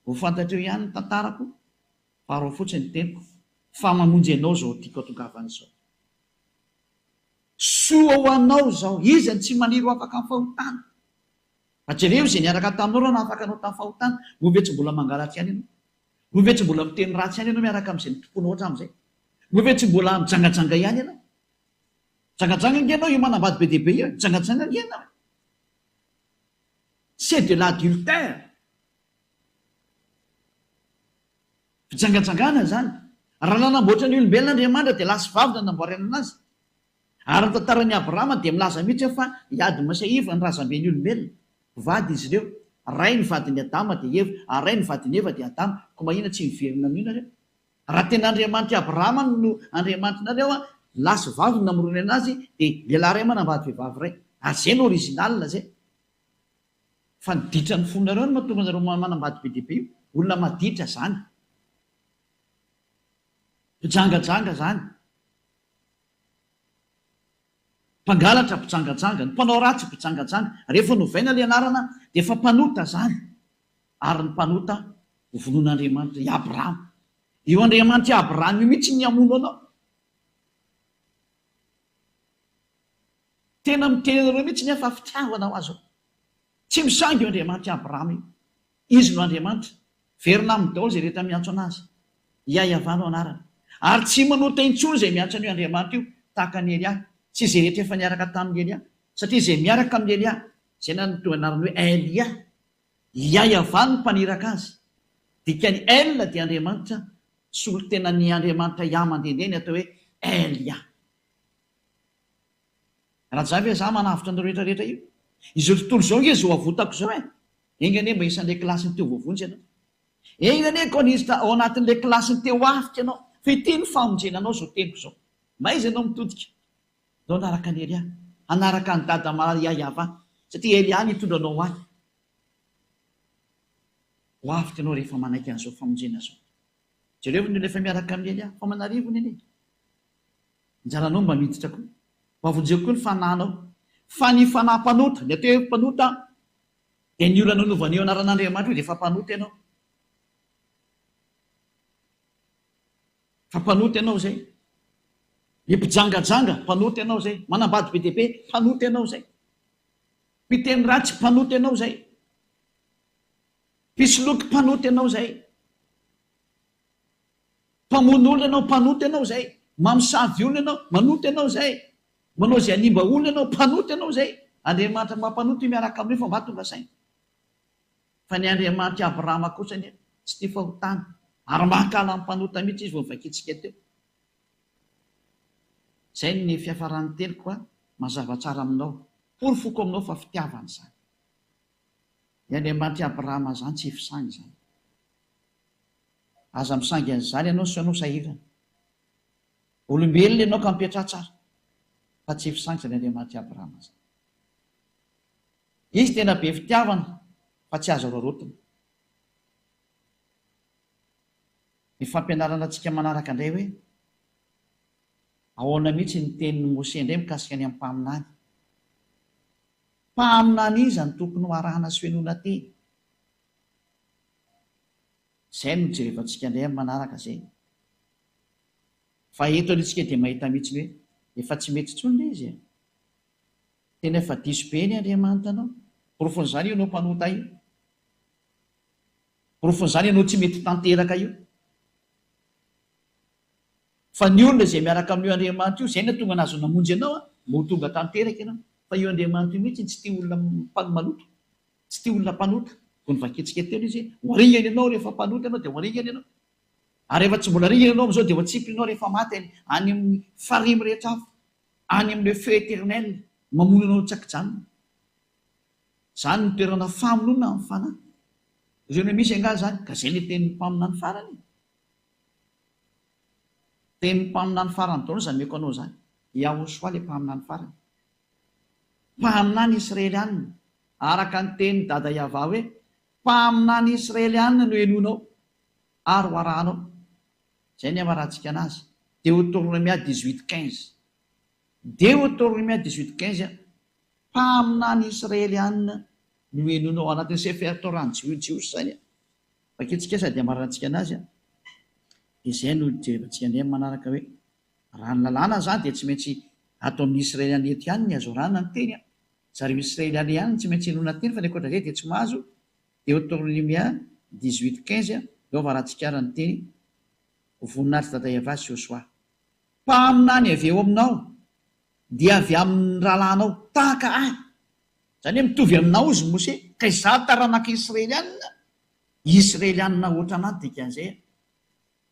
ho fantatreo ihany ny tantarako faharao fotsiny ny teniko fa mamonjy ianao zao tiako atongavana zao soa ho anao zao izy ny tsy maniro afaka amin'ny fahotana ajereo izay niaraka taminao raha na afaka anao tamin'ny fahotana move tsy mbola mangalatry any ianao move tsy mbola miteny ratsy any ianao miaraka amin'izay nitomponao hatramin'izay move tsy mbola mijangajanga ihany ianao jangajanga ngenao io manambady be dia be io jangajanga ngenao c'est de l'adultère fijangajangana zany raha nanamboatra ny olombelona Andriamanitra dia lasy vavy na namboarana anazy ary ny tantaran'ny Abrahama dia milaza mihitsy fa hiady masaiva ny razamben'ny olombelona vady izy ireo ray ny vadin'ny Adama dia Eva ary ray ny vadin'ny Eva dia Adama ko mahina tsy miverina amin'io nareo raha tena Andriamanitra Abrahama no Andriamanitra nareo lasy vavy namorony anazy dia lehilahy ray manambady vehivavy ray ary zay no original zay fa niditra ny fononareo no mahatonga anareo manambady be dia be io olona maditra zany mpijangajanga zany mpangalatra mpijangajanga ny mpanao ratsy mpijangajanga rehefa novaina le anarana dia efa mpanota zany ary ny mpanota ho vonon'Andriamanitra i Abrahama io Andriamanitra i Abrahama mihitsy ny amono anao tena miteny anareo mihitsy ny efa fitiavana ho azo tsy misangy io Andriamanitra i Abrahama io izy no Andriamanitra verina amin'ny daholo zay rehetra miantso anazy iayavano anarana ary tsy manota intsony izay miantso an'io Andriamanitra io tahaka ny Elia tsy izay rehetra efa niaraka tamin'ny Elia satria izay miaraka amin'ny Elia zay na nytoa anarany hoe Elia iayavano ny mpaniraka azy dikany El dia Andriamanitra solo tena ny Andriamanitra mandehandeha ny atao hoe Elia raha zavy za manavitra ny rehetrarehetra io izao tontolo zao nge zao avotako zao engane mba isan'ilay klasiny teo voavonjy ianao engane ko nisy ao anatin'ilay klasiny teo afika ianao fa ity ny famonjenanao zao teniko zao maizy ianao mitodika zao anaraka ny Elia anaraka ny dada iayava satria Elia nitondra anao any ho afika ianao rehefa manaiky an'izao famonjena zao jereo no rehefa miaraka amin'ny Elia fa manarivo ny ane njaranao mba miditra koa mavonjeko koa ny fanahnao fa ny fanaham-panota ny atao hoe mpanota dia ny olana novan'io anaran'Andriamanitra io dia efa mpanota ianao fa mpanota ianao zay ny mpijangajanga mpanota ianao zay manambady be dia be mpanota ianao zay mpiteny ratsy mpanota ianao zay mpisoloky mpanota ianao zay mpamono olona ianao mpanota ianao zay mamosavy olona ianao manota ianao zay manao zay animba olona ianao, mpanoty ianao zay. Andriamanitra mampanoty miaraka amin'io fa mahatonga saina. Fa ny Andriamanitra Abrahama kosa ny tsy tia fahotana, ary mahakala amin'ny mpanota mihitsy izy vao vakitsika teo. Zay ny fiafaran'ny teliko mazava tsara aminao, porofoko aminao fa fitiavana zany. Ny Andriamanitra Abrahama zany tsy fisangy zany. Aza misangy an'izany ianao sy ianao sahirana. Olombelona ianao ka mipetra tsara, fa tsy fisangy zany Andriamanitra Abrahama zany. Izy tena be fitiavana fa tsy azo rarotina. Ny fampianarana antsika manaraka indray hoe ahoana mihitsy ny tenin'ny Mose indray mikasika ny amin'ny mpaminany. Mpaminany izy ny tokony ho arahana sy hoenona teny. Izay no jerevantsika indray amin'ny manaraka izay. Fa eto antsika dia mahita mihitsy hoe efa tsy mety intsony ilay izy. Tena efa diso be ny Andriamanitra anao. Porofon'izany ianao mpanota io. Porofon'izany ianao tsy mety tanteraka io. Fa ny olona izay miaraka amin'io Andriamanitra io, izay no tonga nazo namonjy ianao, mo tonga tanteraka ianao. Fa io Andriamanitra io mihitsy tsy tia olona maloto, tsy tia olona mpanota. Kun vakitsika teo izy, waringana ianao rehefa mpanota ianao dia waringana ianao. Ary rehefa tsy mbola ringana ianao amin'izao dia watsipy ianao rehefa maty any amin'ny farimy rehetra avy, any amin'ilay feu éternel, mamono ianao tsaki-janona. Zany ny toerana famonoana amin'ny fanahy. Ireo no misy anga zany, ka izay ny tenin'ny mpaminany farany. Tenin'ny mpaminany farany taona izany meko anao zany. Yahoshua ilay mpaminany farany. Mpaminany Israelianina, araka ny tenin'ny dada Yahva hoe mpaminany Israelianina no henonao ary ho arahanao. Izay ny amarantsika anazy. Deutéronomia 18:15. Deutéronomia 18:15, mpaminany Israelianina no henonao, anatin'ny Sefer Torah Jiosy zany. Vakitsika sady amarantsika anazy. Izay no jerevantsika indray manaraka hoe raha ny lalàna zany dia tsy maintsy atao amin'ny Israeliana eto ihany ny azo rana ny teny. Zareo Israeliana ihany tsy maintsy henona teny, fa ny ankoatra izay dia tsy mahazo. Deutéronomia 18:15, eo avarantsika ny teny. Voninahitra dada Yahva sy Joshua. Mpaminany avy eo aminao dia avy amin'ny rahalànao tahaka ahy. Zany hoe mitovy aminao izy Mose, ka izaho taranaka Israelianina. Israelianina ohatra anaty dia kan'izay.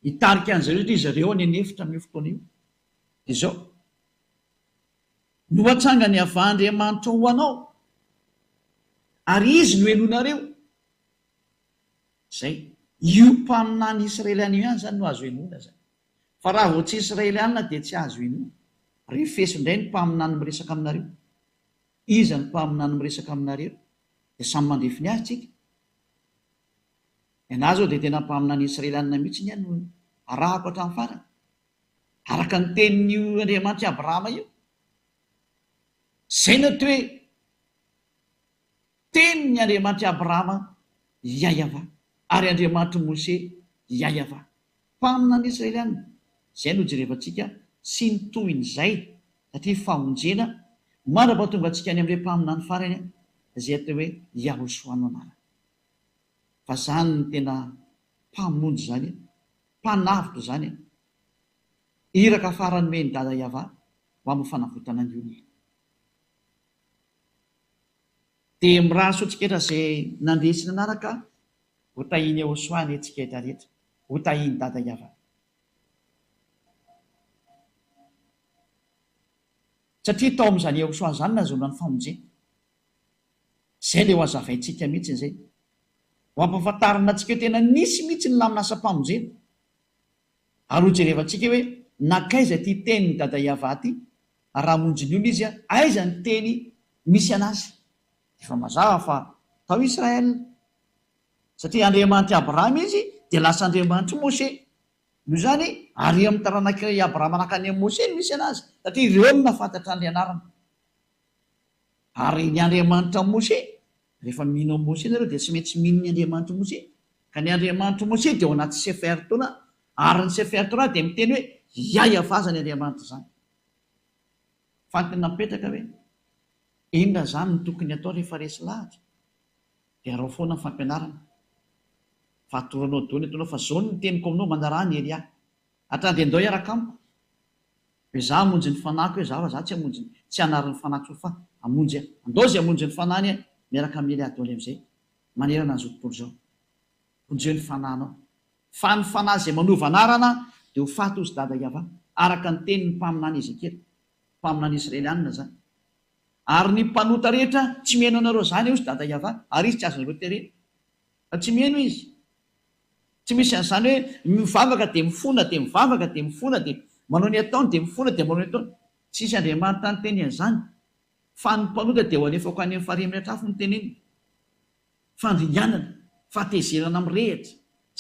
Hitarika an'izareo izy zareo any anefitra amin'ny fotoana io. Dia izao. No hatsanga ny avy Andriamanitra ho anao, ary izy no henonareo. Zay. Io mpaminany Israelianina ihany zany no azo henona zany. Fa raha vao tsy Israelianina dia tsy azo henona. Refeso indray ny mpaminany miresaka aminareo. Iza ny mpaminany miresaka aminareo dia samy mandrefy ny azy tsika. Ianà zao dia tena mpaminany Israelianina mihitsy ny no arahako hatramin'ny farany. Araka ny tenin'io Andriamanitra Abrahama io. Zay no hoe tenin'ny Andriamanitra Abrahama Yahva, ary Andriamanitra Mose Yahva. Mpaminany Israelianina. Izay no jerevantsika sy ny toin'izay satria famonjena mandrapa tonga antsika any amin'ilay mpaminany farany izay atao hoe Yahoshua no anarany. Fa zany ny tena mpamonjy zany, mpanavitra zany, iraka farany meny dada Yahva ho amin'ny fanavotana ny olona. Dia miraso antsika izay nandresina anaraka, ho tahiny Yahoshua ny antsika rehetra, ho tahiny dada Yahva. Satria tao amin'izany Yahoshua zany nazonana ny famonjena. Izay ilay ho hazavaintsika mihitsy izay. Ho ampahafantarana antsika hoe tena nisy mihitsy ny lamin'asa-pamonjena. Ary ho jerevantsika hoe nakaiza ty tenin'ny dada Yahva ty, raha monjy ny olona izy, aiza ny teny misy anazy. Efa mazava fa tao Israel. Satria Andriamanitra Abrahama izy dia lasa Andriamanitra Mose. Noho izany ary amin'ny taranaka Abrahama nakany amin'ny Mose no misy anazy. Satria ireo no nafantatra ny anarana. Ary ny Andriamanitra Mose, rehefa mino amin'ny Mose nareo dia tsy maintsy mino ny Andriamanitra Mose. Ka ny Andriamanitra Mose dia ao anaty Sefer Torah. Ary ny Sefer Torah dia miteny hoe Yahva zany Andriamanitra zany. Fantina mipetraka hoe inona zany no tokony atao rehefa resy lahatra. Dia arao foana ny fampianarana. Fatoranao dony ataonao fa zao ny teniko aminao mandarany Elia. Hatrany andao hiaraka amiko. hoe za hamonjy ny fanahiko hoe za fa za tsy hamonjy tsy hanarin'ny fanahiko fa amonjy andao zay hamonjy ny fanahiny miaraka mily adoly am'izay manerana ny zao tontolo zao onjeo ny fanahnao fa ny fanahy zay manova anarana dia ho faty ozy dada iava araka ny teny ny mpaminany Ezekely mpaminany Israelianina zany ary ny mpanota rehetra tsy miheno anareo zany ozy dada iava ary izy tsy azonareo terena fa tsy miheno izy tsy misy an'izany hoe mivavaka dia mifona dia mivavaka dia mifona dia manao ny ataony dia mifona dia manao ny ataony tsisy Andriamanitra ny teny an'izany fa ny mpanota dia ho alefako any amin'ny fahariam-miatrafo ny teneny fandringanana fahatezerana mirehitra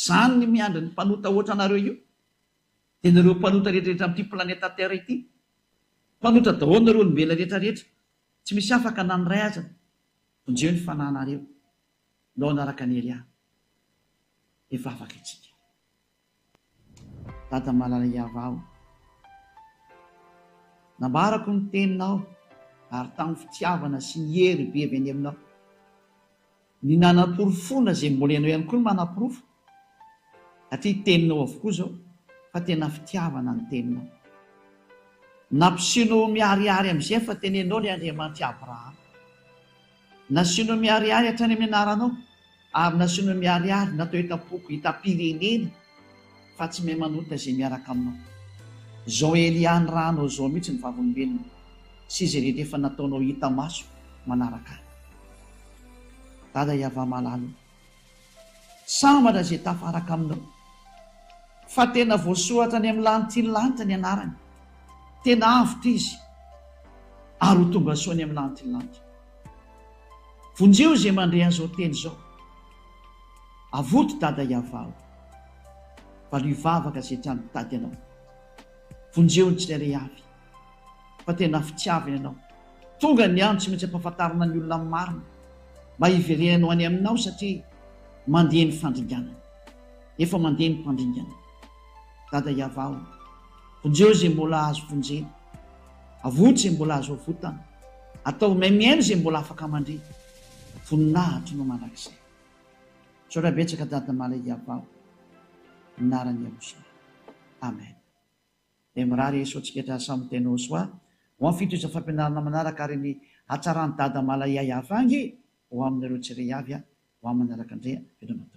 zany ny miandry ny mpanota ohatra anareo io dia nareo mpanota rehetrarehetra amin'ity planeta terra ity mpanota daholo nareo olombelona rehetrarehetra tsy misy afaka na ny ray aza vonjeo ny fanahinareo nao anaraka ny Elia efa afaka itsika dada malala iava aho nambarako ny teninao ary tamin'ny fitiavana sy ny hery be avy any aminao ny nanam-porofona zay mbola ianao ihany koa ny manam-porofo satria teninao avokoa zao fa tena fitiavana ny teninao nampisinao miariary amin'izay fa tenenao ilay Andriamanitra Abrahama nasinao miariary hatrany amin'ny anaranao ary nasinao miariary natao hitapoko hitam-pirenena fa tsy mahay manota izay miaraka aminao zao Elia ny rahanao zao mihitsy ny vavolombelona sy izay rehetra efa nataonao hita maso manaraka azy dada iava malalo sambatra izay tafaraka aminao fa tena voasoratra any amin'ny lanitra ny lanitra ny anarany tena avitra izy ary ho tonga soa any amin'ny lanitra ny lanitra vonjeo izay mandre an'izao teny zao avoto dada iavao fa lo hivavaka izay trano tady ianao vonjeo ny tsirairay avy fa tena fitiavana ianao tonga ny ano tsy maintsy ampahafantarana ny olona marina mba hiverenanao any aminao satria mandeha ny fandringanana efa mandeha ny mpandringana dada iavao vonjeo izay mbola azo vonjena avoto izay mbola azo avotana atao maimiaino izay mbola afaka mandre voninahitry no manak'izay sorabetsaka dada malay iavao minarany avosona amen dia mirary esotsika samy tena soa ho amin'ny fitoza fampianarana manaraka ary ny hatsarany dada malay iava angy ho aminareo tsiray avy ho amin'ny manaraka indray